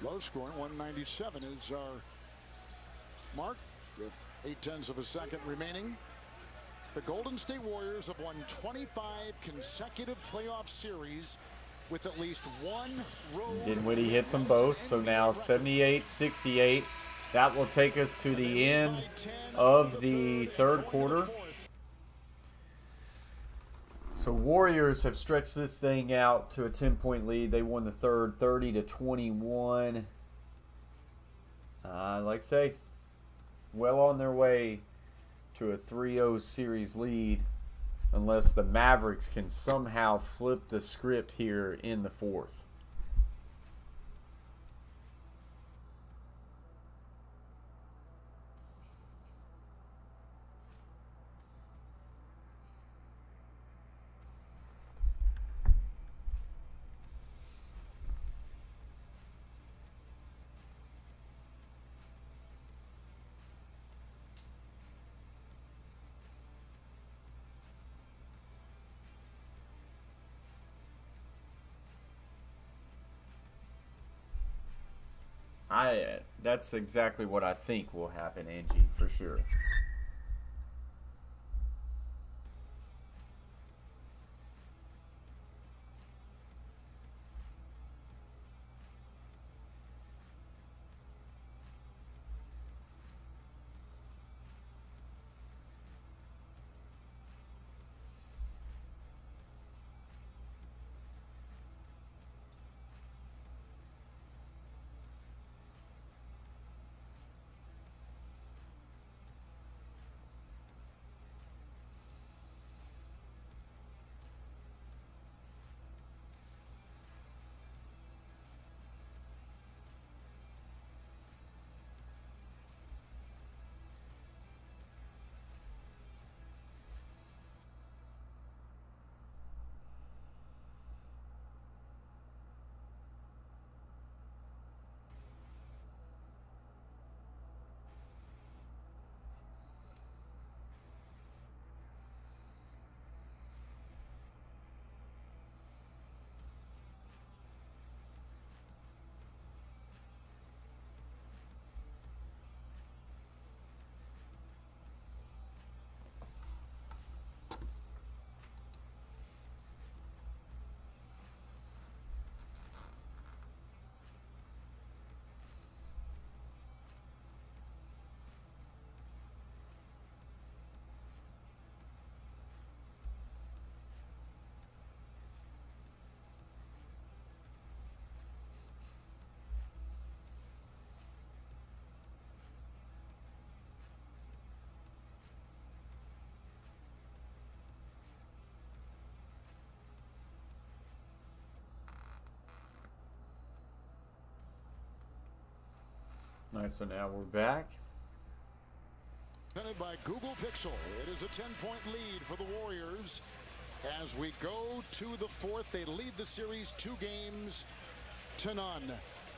Low scoring, 197 is our mark with 0.8 of a second remaining. The Golden State Warriors have won 25 consecutive playoff series with at least one road. Dinwiddie hits them both, so now 78-68. That will take us to the end of the third quarter. So Warriors have stretched this thing out to a 10-point lead. They won the third, 30-21. Like I say, well on their way to a 3-0 series lead, unless the Mavericks can somehow flip the script here in the fourth. That's exactly what I think will happen, Angie, for sure. All right, so now we're back. Presented by Google Pixel. It is a 10-point lead for the Warriors. As we go to the fourth, they lead the series 2-0.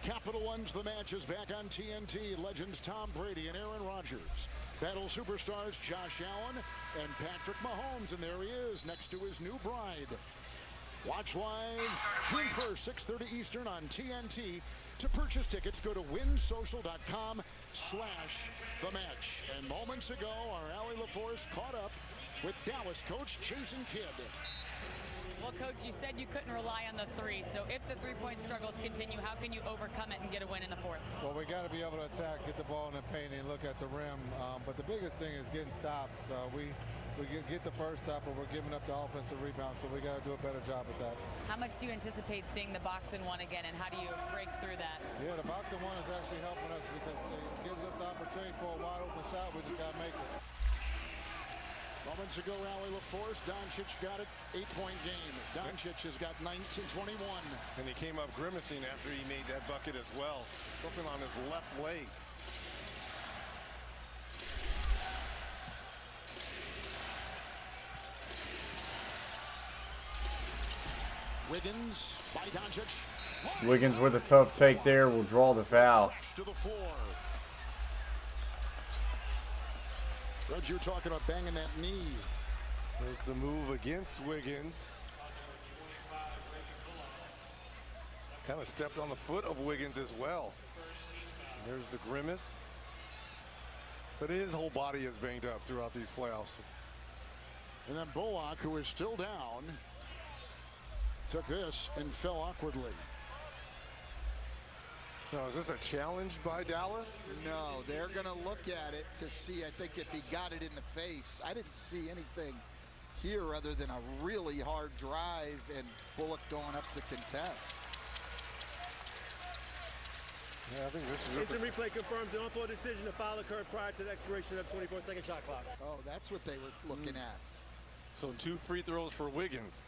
Capital One's The Match is back on TNT. Legends Tom Brady and Aaron Rodgers battle superstars Josh Allen and Patrick Mahomes, and there he is next to his new bride. Watch live June 1st, 6:30 Eastern on TNT. To purchase tickets, go to winsocial.com/thematch. And moments ago, our Allie LaForce caught up with Dallas coach Jason Kidd. Well, Coach, you said you couldn't rely on the three. So if the three-point struggles continue, how can you overcome it and get a win in the fourth? Well, we got to be able to attack, get the ball in the paint, and look at the rim. But the biggest thing is getting stops. We get the first stop, but we're giving up the offensive rebound, so we got to do a better job at that. How much do you anticipate seeing the box and one again, and how do you break through that? Yeah, the box and one is actually helping us because it gives us the opportunity for a wide open shot. We just got to make it. Moments ago, Allie LaForce, Doncic got it, 8-point game. Doncic has got 19-21. And he came up grimacing after he made that bucket as well. Something on his left leg. Wiggins by Doncic. Wiggins with a tough take there will draw the foul. To the floor. Reg, you're talking about banging that knee. There's the move against Wiggins. Kind of stepped on the foot of Wiggins as well. There's the grimace. But his whole body is banged up throughout these playoffs. And then Bullock, who is still down, took this and fell awkwardly. Now, is this a challenge by Dallas? No, they're going to look at it to see, I think, if he got it in the face. I didn't see anything here other than a really hard drive and Bullock going up to contest. Yeah, I think this is Instant replay confirms an on-floor decision to foul occurred prior to the expiration of 24-second shot clock. Oh, that's what they were looking at. So 2 free throws for Wiggins.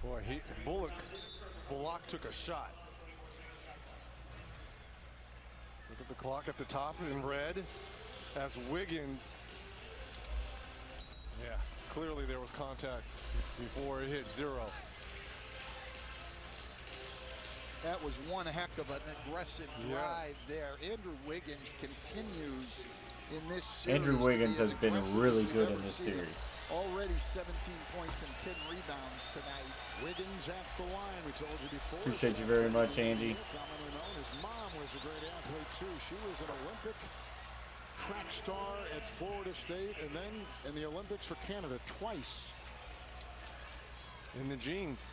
Boy, Bullock took a shot. Look at the clock at the top in red as Wiggins. Yeah, clearly there was contact before it hit 0. That was one heck of an aggressive drive there. Andrew Wiggins continues in this series. Andrew Wiggins has been really good in this series. Already 17 points and 10 rebounds tonight. Wiggins at the line. We told you before. Appreciate you very much, Angie. Commonly known, his mom was a great athlete too. She was an Olympic track star at Florida State, and then in the Olympics for Canada twice. In the jeans.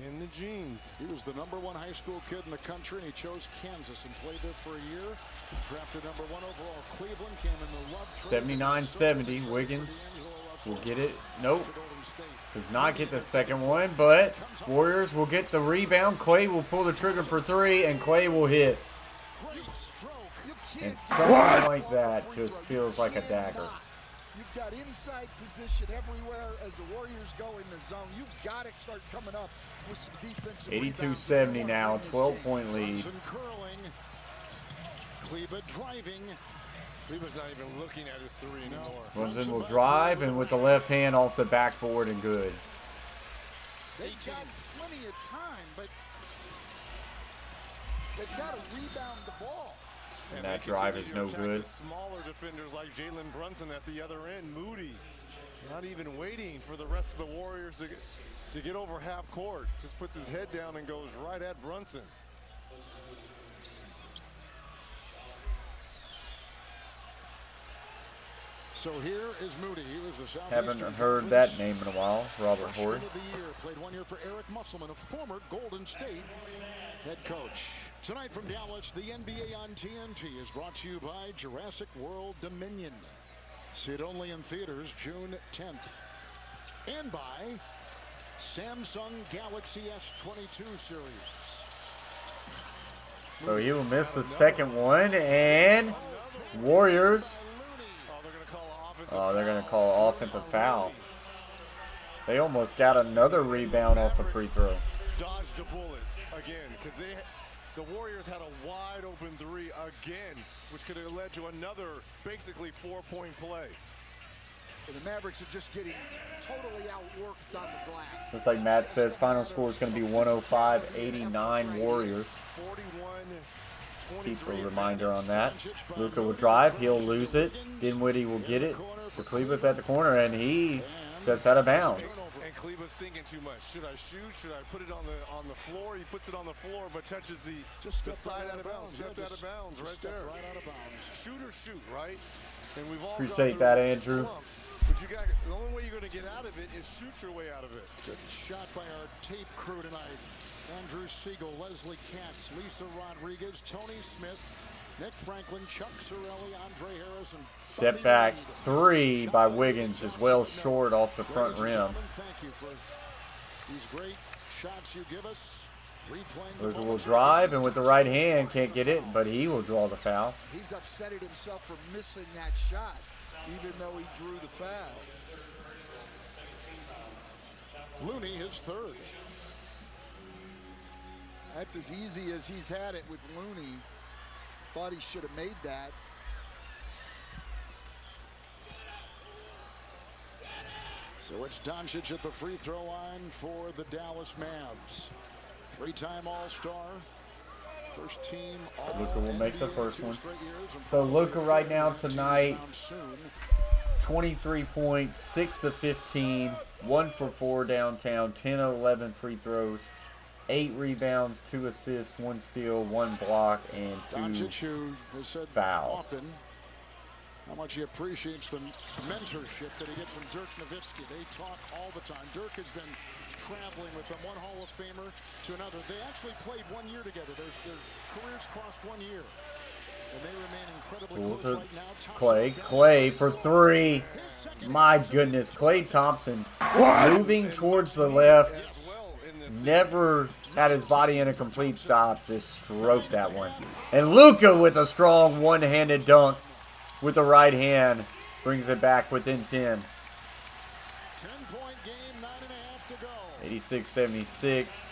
In the jeans. He was the #1 high school kid in the country, and he chose Kansas and played there for a year. Drafted #1 overall, Cleveland, came in the love trade. 79-70. Wiggins will get it. Nope. Does not get the second one, but Warriors will get the rebound. Clay will pull the trigger for 3, and Clay will hit. And something like that just feels like a dagger. You've got inside position everywhere as the Warriors go in the zone. You've got to start coming up with some defensive 82-70 now, 12-point lead. Curling. Kleba driving. Kleba's not even looking at his 3 anymore. Brunson will drive, and with the left hand off the backboard and good. They've got plenty of time, but they've got to rebound the ball. And that drive is no good. Smaller defenders like Jalen Brunson at the other end. Moody not even waiting for the rest of the Warriors to get over half court. Just puts his head down and goes right at Brunson. So here is Moody. He was the Haven't heard that name in a while. Robert Horry. Of the year. Played 1 year for Eric Musselman, a former Golden State head coach. Tonight from Dallas, the NBA on TNT is brought to you by Jurassic World Dominion. See it only in theaters June 10th. And by Samsung Galaxy S22 series. So he will miss the second one, and Warriors. Oh, they're going to call offensive foul. They almost got another rebound off a free throw. Dodged a bullet again because the Warriors had a wide open 3 again, which could have led to another basically 4-point play. And the Mavericks are just getting totally outworked on the glass. Just like Matt says, final score is going to be 105-89 Warriors. 41-23. Keep a reminder on that. Luka will drive. He'll lose it. Dinwiddie will get it. For Kleba's at the corner, and he steps out of bounds. And Kleba's thinking too much. Should I shoot? Should I put it on the floor? He puts it on the floor, but touches the side out of bounds. Stepped out of bounds right there. Right out of bounds. Shoot or shoot, right? And we've all appreciate that, Andrew. Slumps, but the only way you're going to get out of it is shoot your way out of it. Good shot by our tape crew tonight. Andrew Siegel, Leslie Katz, Lisa Rodriguez, Tony Smith, Nick Franklin, Chuck Sorelli, Andre Harris, and step back 3 by Wiggins is well short off the front rim. Thank you for these great shots you give us. Luka will drive, and with the right hand can't get it, but he will draw the foul. He's upset at himself for missing that shot, even though he drew the foul. Looney, his 3rd. That's as easy as he's had it with Looney. Thought he should have made that. So it's Doncic at the free throw line for the Dallas Mavs. 3-time All-Star. First team all Luka will make the first one. straight years. So Luka right now tonight, 23 points, 6 of 15, 1 for 4 downtown, 10 of 11 free throws, 8 rebounds, 2 assists, 1 steal, 1 block, and 2 Doncic, who has said fouls. often how much he appreciates the mentorship that he gets from Dirk Nowitzki. They talk all the time. Dirk has been traveling with them, one Hall of Famer to another. They actually played 1 year together. Their careers crossed 1 year. And they remain incredibly close right now. Clay for 3. His My goodness, Klay Thompson moving towards the left. Never had his body in a complete stop. Just stroked that one. And Luka with a strong one-handed dunk with the right hand. Brings it back within 10. 10-point game, 9.5 to go. 86-76.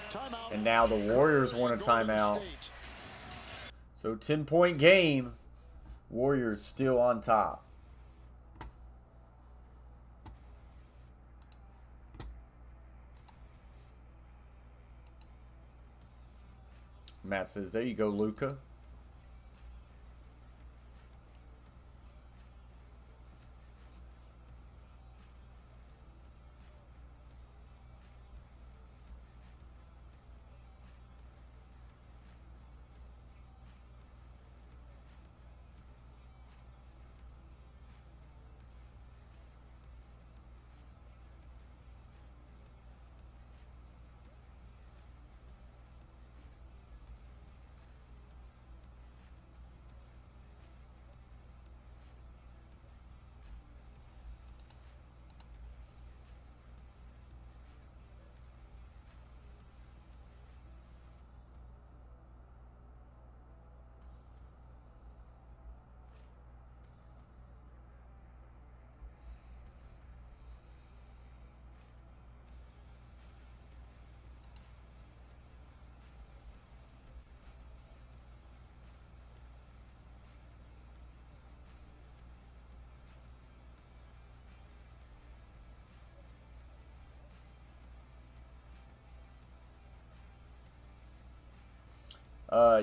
And now the Warriors want a timeout. So 10-point game. Warriors still on top. Matt says, there you go, Luka.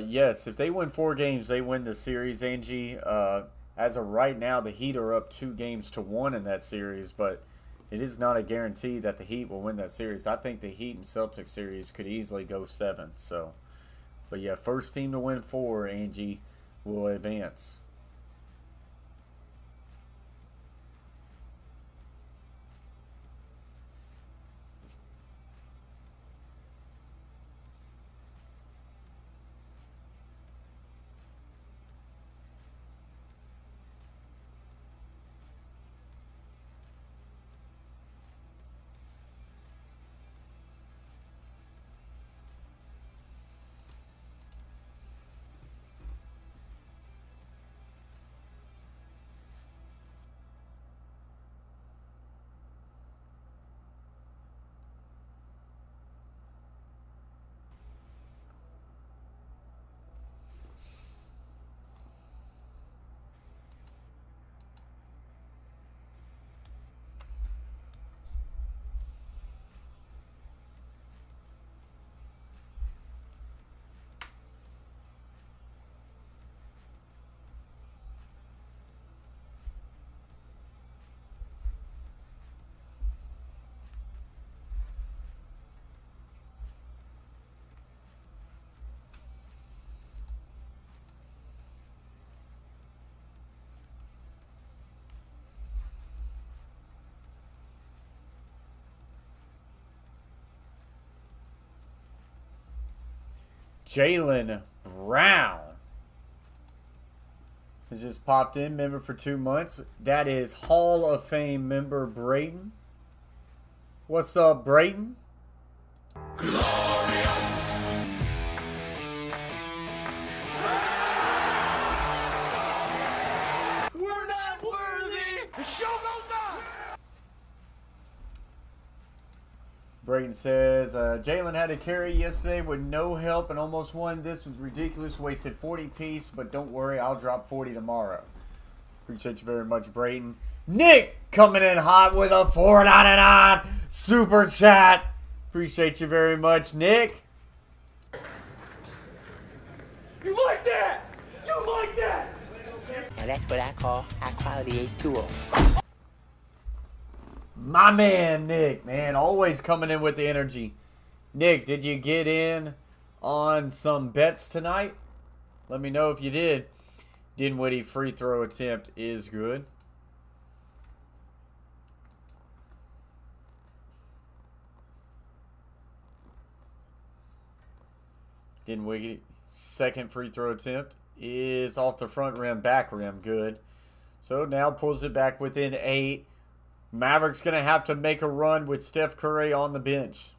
Yes, if they win 4 games, they win the series, Angie. As of right now, the Heat are up 2-1 in that series, but it is not a guarantee that the Heat will win that series. I think the Heat and Celtics series could easily go 7. So, but yeah, first team to win 4, Angie, will advance. Jaylen Brown has just popped in, member for 2 months. That is Hall of Fame member Brayton. What's up, Brayton? Glorious. We're not worthy. The show goes on. Brayton says, Jaylen had a carry yesterday with no help and almost won. This was ridiculous. Wasted 40 piece, but don't worry, I'll drop 40 tomorrow. Appreciate you very much, Brayton. Nick coming in hot with a $4.99 super chat. Appreciate you very much, Nick. You like that? You like that? Now that's what I call high quality A2O. My man, Nick, man, always coming in with the energy. Nick, did you get in on some bets tonight? Let me know if you did. Dinwiddie free throw attempt is good. Dinwiddie second free throw attempt is off the front rim, back rim, good. So now pulls it back within 8. Mavericks going to have to make a run with Steph Curry on the bench.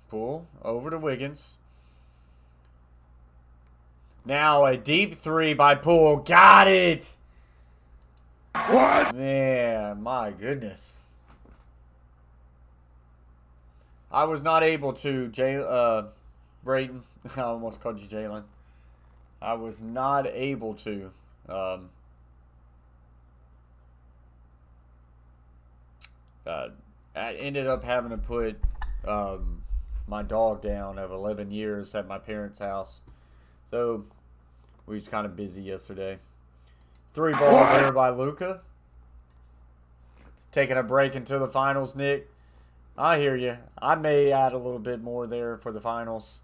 Pull over to Wiggins. Now a deep three by Poole. Got it! What? Man, my goodness. I was not able to, Brayton. I almost called you Jalen. I was not able to. I ended up having to put my dog down of 11 years at my parents' house. So we was kind of busy yesterday. 3 ball there by Luka. Taking a break into the finals, Nick. I hear you. I may add a little bit more there for the finals.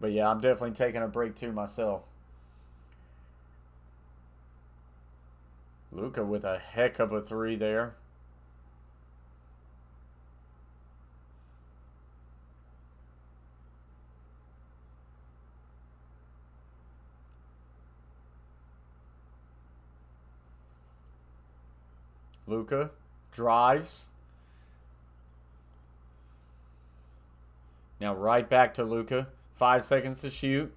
But yeah, I'm definitely taking a break too myself. Luka with a heck of a 3 there. Luka drives. Now right back to Luka. 5 seconds to shoot.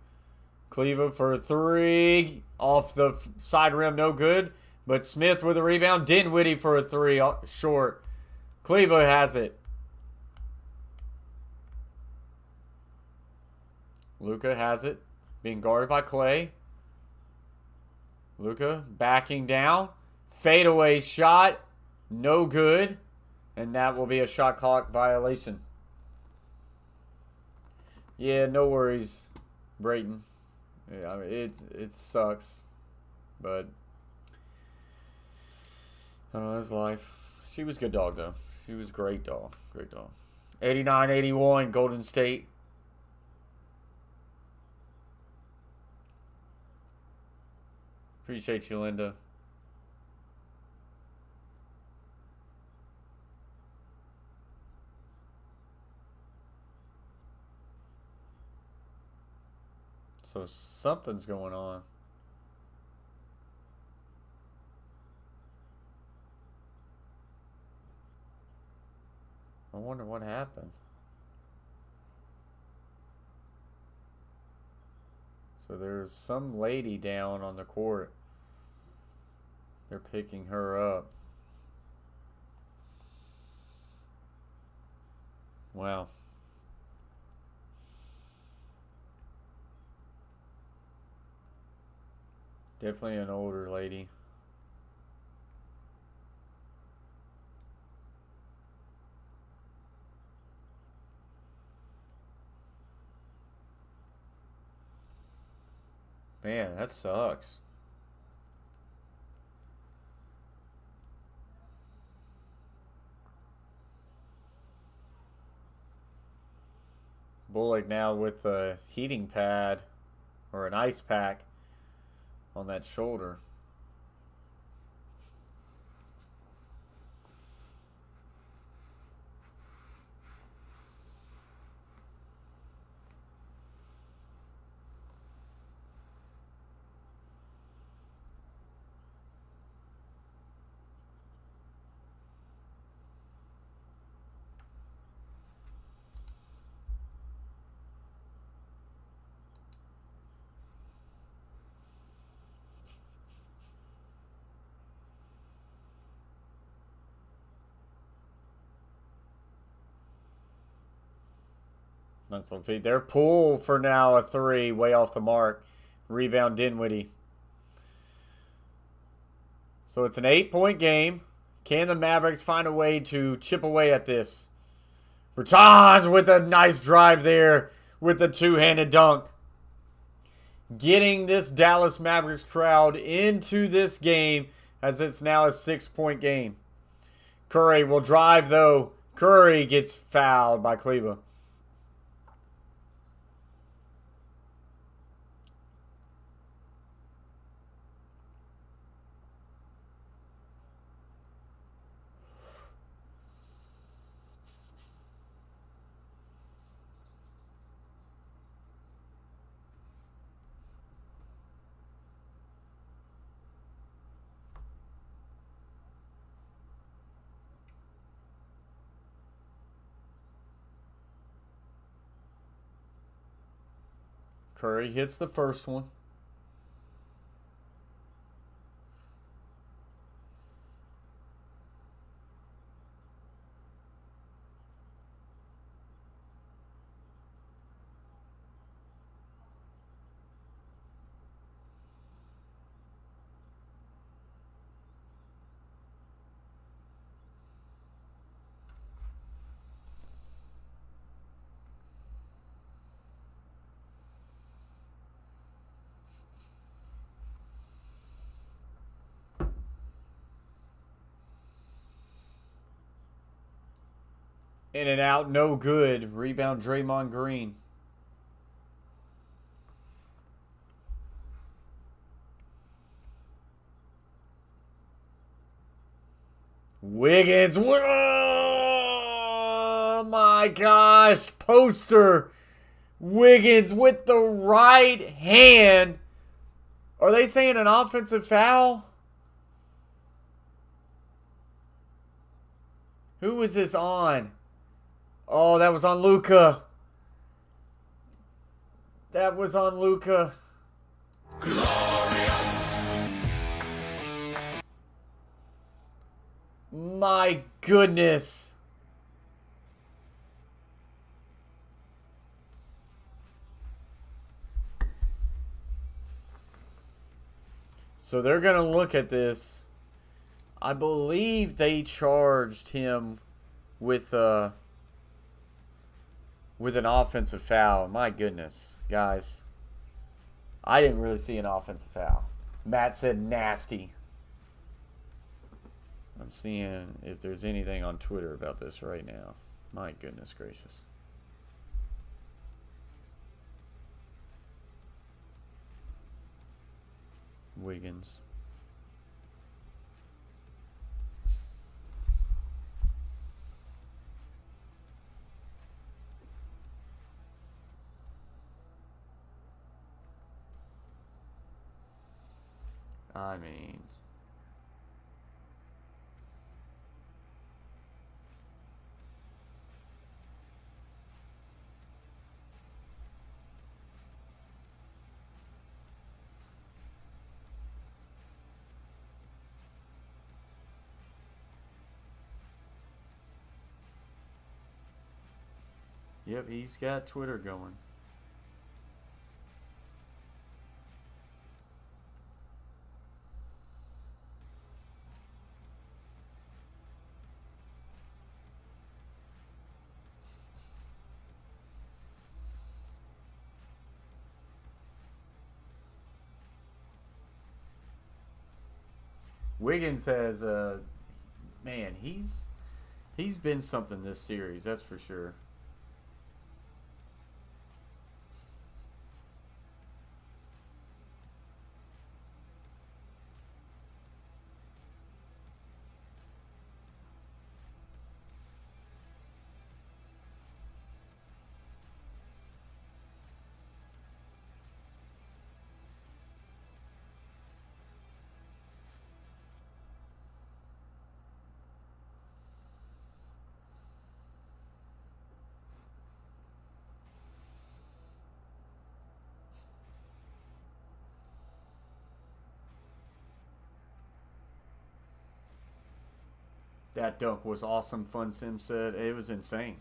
Cleaver for a 3. Off the side rim, no good. But Smith with a rebound. Dinwiddie for a 3. Short. Cleaver has it. Luka has it. Being guarded by Clay. Luka backing down. Fadeaway shot. No good. And that will be a shot clock violation. Yeah, no worries, Brayton. Yeah, I mean, it sucks. But I don't know, it's life. She was a good dog, though. She was a great dog. Great dog. 89-81, Golden State. Appreciate you, Linda. So something's going on. I wonder what happened. So there's some lady down on the court. They're picking her up. Wow. Definitely an older lady. Man, that sucks. Bullock now with a heating pad or an ice pack on that shoulder. That's on feet. Their pull for now a 3, way off the mark. Rebound Dinwiddie. So it's an 8-point game. Can the Mavericks find a way to chip away at this? Bertans with a nice drive there with the 2-handed dunk. Getting this Dallas Mavericks crowd into this game as it's now a 6-point game. Curry will drive though. Curry gets fouled by Cleveland. Curry hits the first one. In and out, no good. Rebound, Draymond Green. Wiggins. Oh my gosh. Poster. Wiggins with the right hand. Are they saying an offensive foul? Who was this on? Oh, that was on Luka. That was on Luka. Glorious. My goodness. So they're going to look at this. I believe they charged him with an offensive foul. My goodness, guys. I didn't really see an offensive foul. Matt said nasty. I'm seeing if there's anything on Twitter about this right now. My goodness gracious. Wiggins. I mean, yep, he's got Twitter going. Wiggins has, man, he's been something this series, that's for sure. That dunk was awesome, Fun Sim said. It was insane.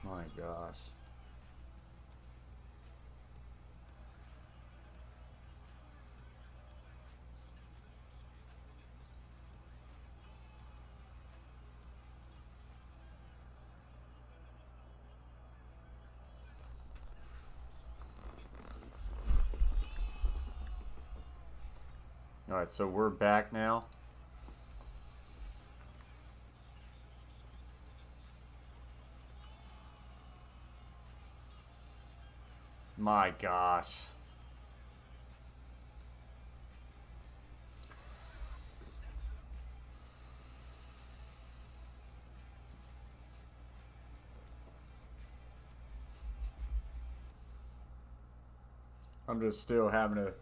My gosh. All right, so we're back now. My gosh. I'm just still having to.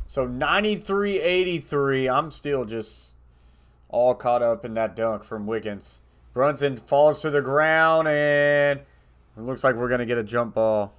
So 93-83. I'm still just all caught up in that dunk from Wiggins. Brunson falls to the ground, and it looks like we're going to get a jump ball.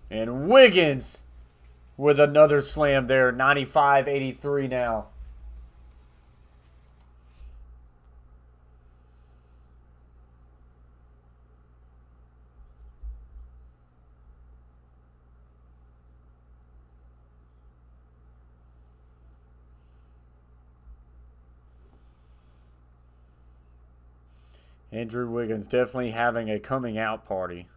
And Wiggins with another slam there. 95-83 now. Andrew Wiggins definitely having a coming out party.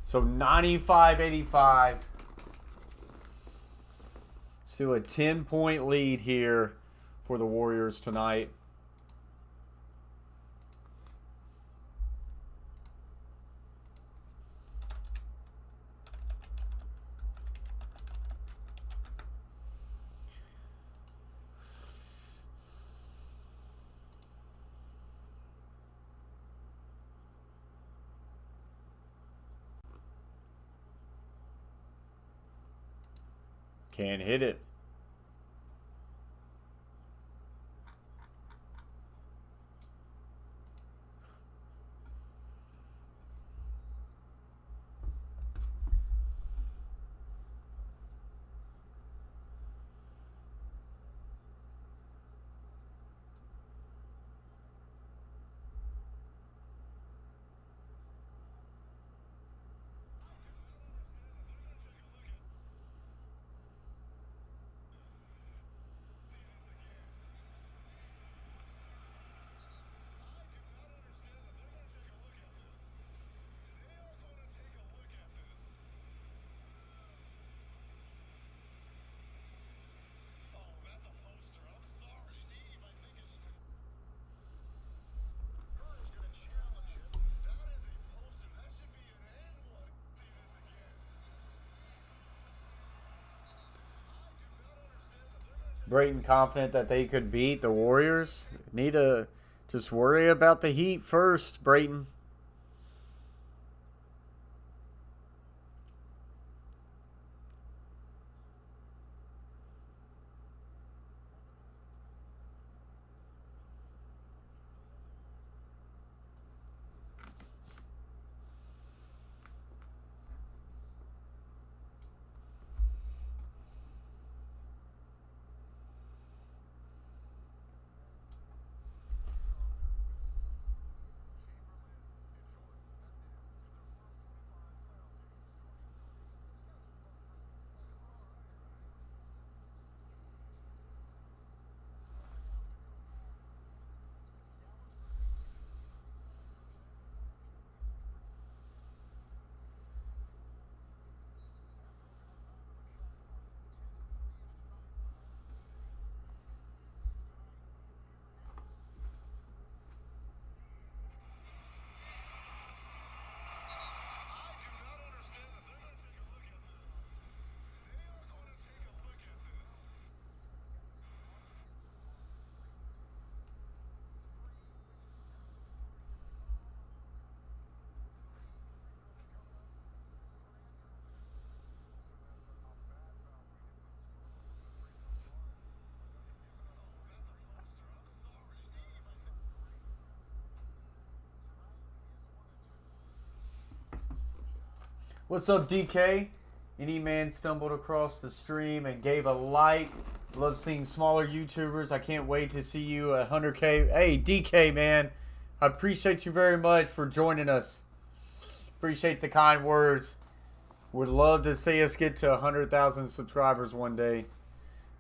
So 95-85. Still a 10-point lead here for the Warriors tonight. Can't hit it. Brayton confident that they could beat the Warriors. Need to just worry about the Heat first, Brayton. What's up, DK? Any man stumbled across the stream and gave a like. Love seeing smaller YouTubers. I can't wait to see you at 100K. Hey, DK, man. I appreciate you very much for joining us. Appreciate the kind words. Would love to see us get to 100,000 subscribers one day.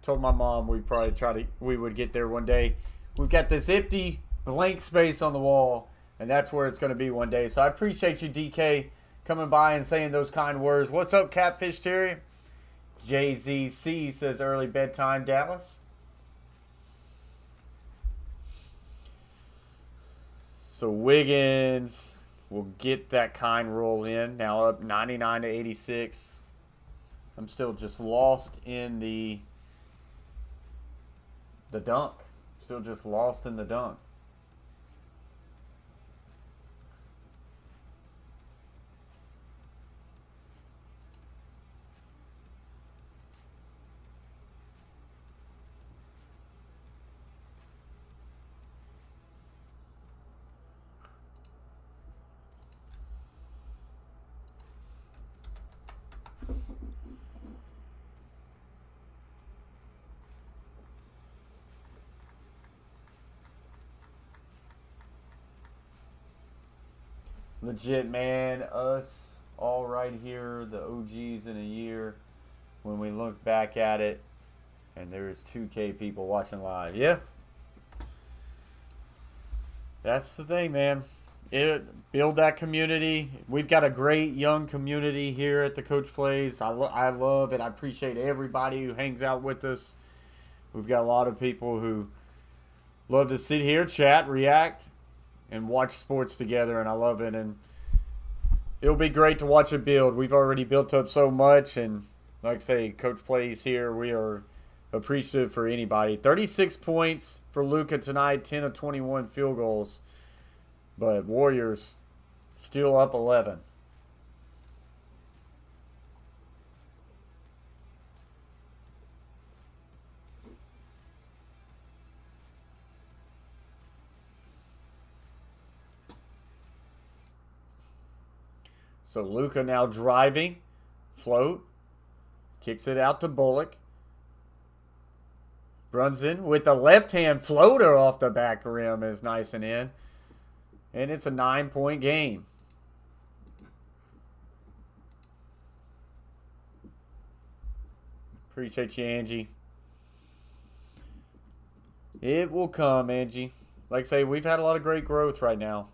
Told my mom we would get there one day. We've got this empty blank space on the wall, and that's where it's going to be one day. So I appreciate you, DK, coming by and saying those kind words. What's up, Catfish Terry? JZC says early bedtime, Dallas. So Wiggins will get that kind roll in. Now up 99 to 86. I'm still just lost in the dunk. Still just lost in the dunk. Legit, man. Us all right here, the OGs in a year, when we look back at it, and there's 2K people watching live. Yeah. That's the thing, man. Build that community. We've got a great young community here at the Coach Plays. I love it. I appreciate everybody who hangs out with us. We've got a lot of people who love to sit here, chat, react, and watch sports together, and I love it. And it'll be great to watch it build. We've already built up so much, and like I say, Coach Plays here. We are appreciative for anybody. 36 points for Luka tonight, 10 of 21 field goals. But Warriors still up 11. So Luka now driving, float, kicks it out to Bullock. Brunson with the left-hand floater off the back rim is nice and in. And it's a 9-point game. Appreciate you, Angie. It will come, Angie. Like I say, we've had a lot of great growth right now.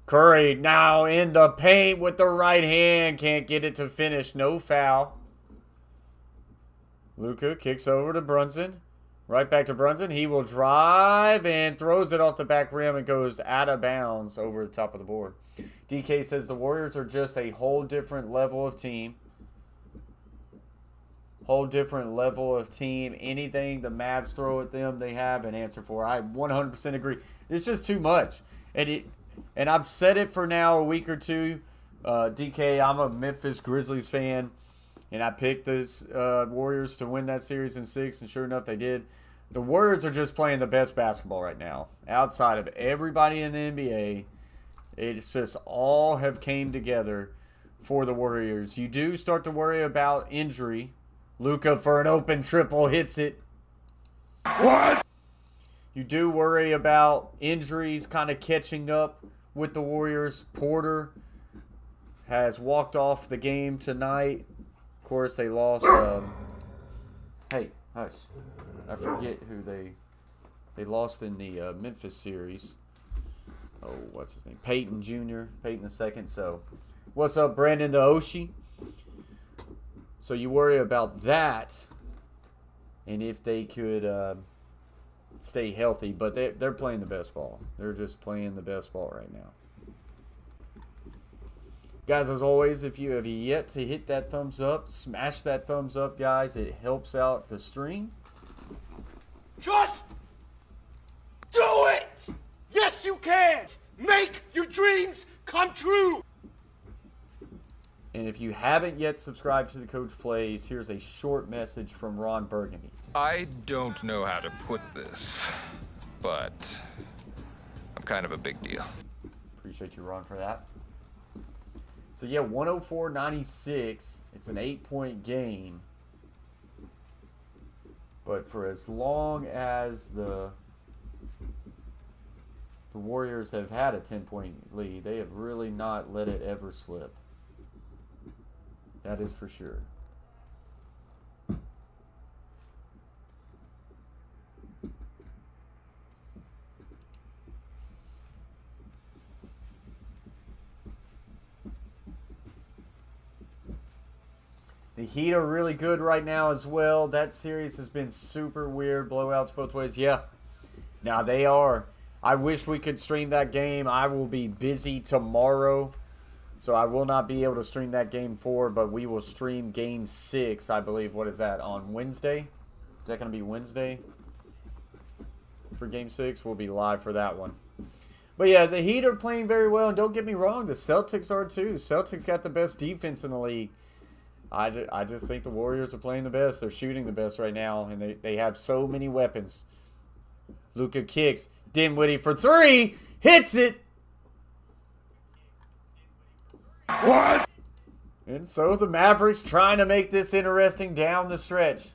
Curry now in the paint with the right hand. Can't get it to finish. No foul. Luka kicks over to Brunson. Right back to Brunson. He will drive and throws it off the back rim and goes out of bounds over the top of the board. DK says the Warriors are just a whole different level of team. Whole different level of team. Anything the Mavs throw at them, they have an answer for. I 100% agree. It's just too much. And I've said it for now a week or two. DK, I'm a Memphis Grizzlies fan. And I picked those Warriors to win that series in 6, and sure enough, they did. The Warriors are just playing the best basketball right now. Outside of everybody in the NBA, it's just all have came together for the Warriors. You do start to worry about injury. Luka for an open triple hits it. What? You do worry about injuries kind of catching up with the Warriors. Porter has walked off the game tonight. Of course, they lost. Hey, hush. I forget who they lost in the Memphis series. Oh, what's his name? Peyton Jr., Peyton II. So, what's up, Brandon the Oshie? So, you worry about that and if they could stay healthy. But they're playing the best ball. They're just playing the best ball right now. Guys, as always, if you have yet to hit that thumbs up, smash that thumbs up, guys. It helps out the stream. Just do it! Yes, you can! Make your dreams come true! And if you haven't yet subscribed to the Coach Plays, here's a short message from Ron Burgundy. I don't know how to put this, but I'm kind of a big deal. Appreciate you, Ron, for that. So, yeah, 104-96. It's an 8-point game. But for as long as the Warriors have had a 10-point lead, they have really not let it ever slip. That is for sure. The Heat are really good right now as well. That series has been super weird. Blowouts both ways. Yeah. Now they are. I wish we could stream that game. I will be busy tomorrow, so I will not be able to stream that game 4, but we will stream game 6, I believe. What is that, on Wednesday? Is that going to be Wednesday for game 6? We'll be live for that one. But yeah, the Heat are playing very well, and don't get me wrong, the Celtics are too. Celtics got the best defense in the league. I just think the Warriors are playing the best. They're shooting the best right now, and they have so many weapons. Luka kicks. Dinwiddie for 3. Hits it. What? And so the Mavericks trying to make this interesting down the stretch.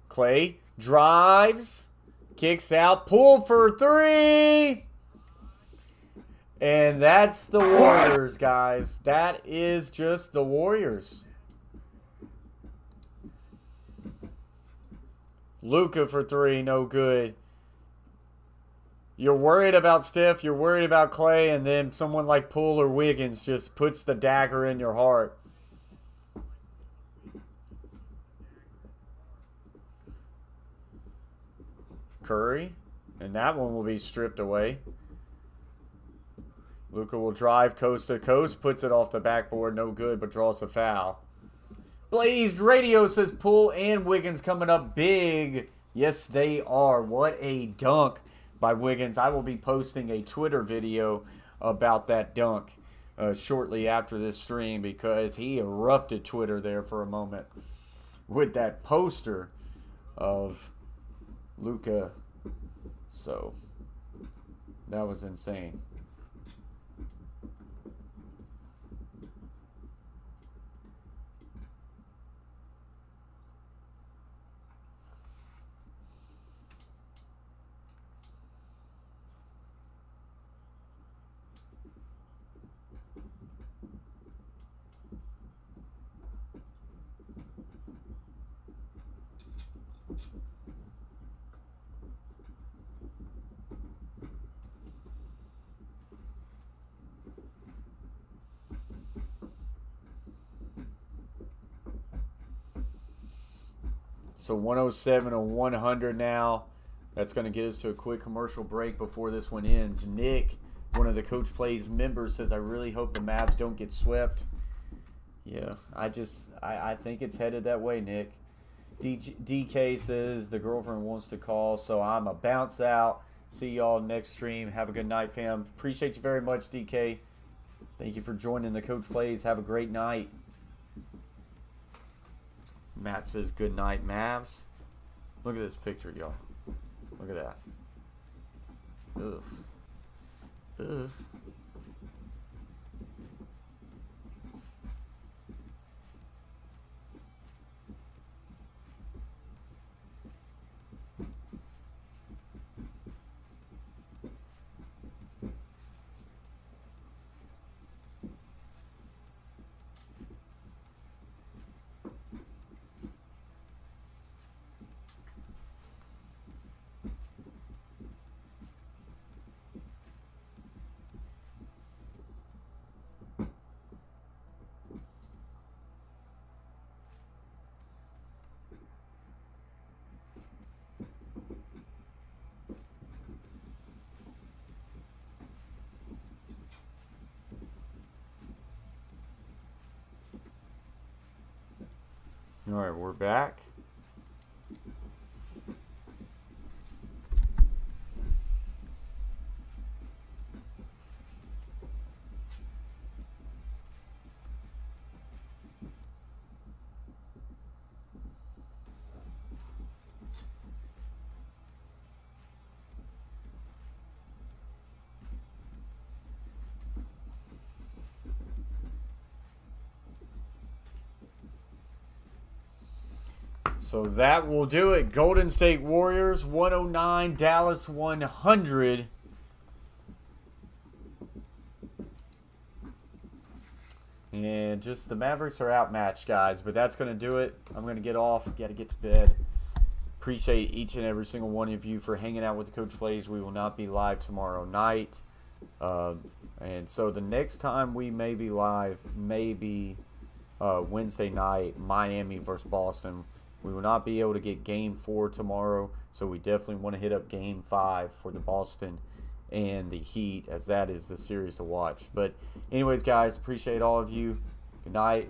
Clay drives. Kicks out. Pull for 3. And that's the Warriors, guys. That is just the Warriors. Luka for 3, no good. You're worried about Steph, you're worried about Clay, and then someone like Poole or Wiggins just puts the dagger in your heart. Curry, and that one will be stripped away. Luka will drive coast to coast, puts it off the backboard, no good, but draws a foul. Blazed Radio says Poole and Wiggins coming up big. Yes, they are. What a dunk by Wiggins. I will be posting a Twitter video about that dunk shortly after this stream because he erupted Twitter there for a moment with that poster of Luka. So, that was insane. So 107 to 100 now. That's going to get us to a quick commercial break before this one ends. Nick, one of the Coach Plays members, says, I really hope the Mavs don't get swept. Yeah, I think it's headed that way, Nick. DK says the girlfriend wants to call, so I'm a bounce out. See y'all next stream. Have a good night, fam. Appreciate you very much, DK. Thank you for joining the Coach Plays. Have a great night. Matt says, good night, Mavs. Look at this picture, y'all. Look at that. Ugh. Ugh. All right, we're back. So that will do it. Golden State Warriors 109, Dallas 100. And just the Mavericks are outmatched, guys. But that's going to do it. I'm going to get off. Got to get to bed. Appreciate each and every single one of you for hanging out with the Coach Plays. We will not be live tomorrow night. And so the next time we may be live, maybe Wednesday night, Miami versus Boston. We will not be able to get Game 4 tomorrow. So we definitely want to hit up Game 5 for the Boston and the Heat, as that is the series to watch. But anyways, guys, appreciate all of you. Good night.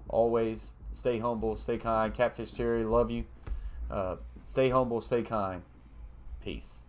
Always stay humble, stay kind. Catfish Terry, love you. Stay humble, stay kind. Peace.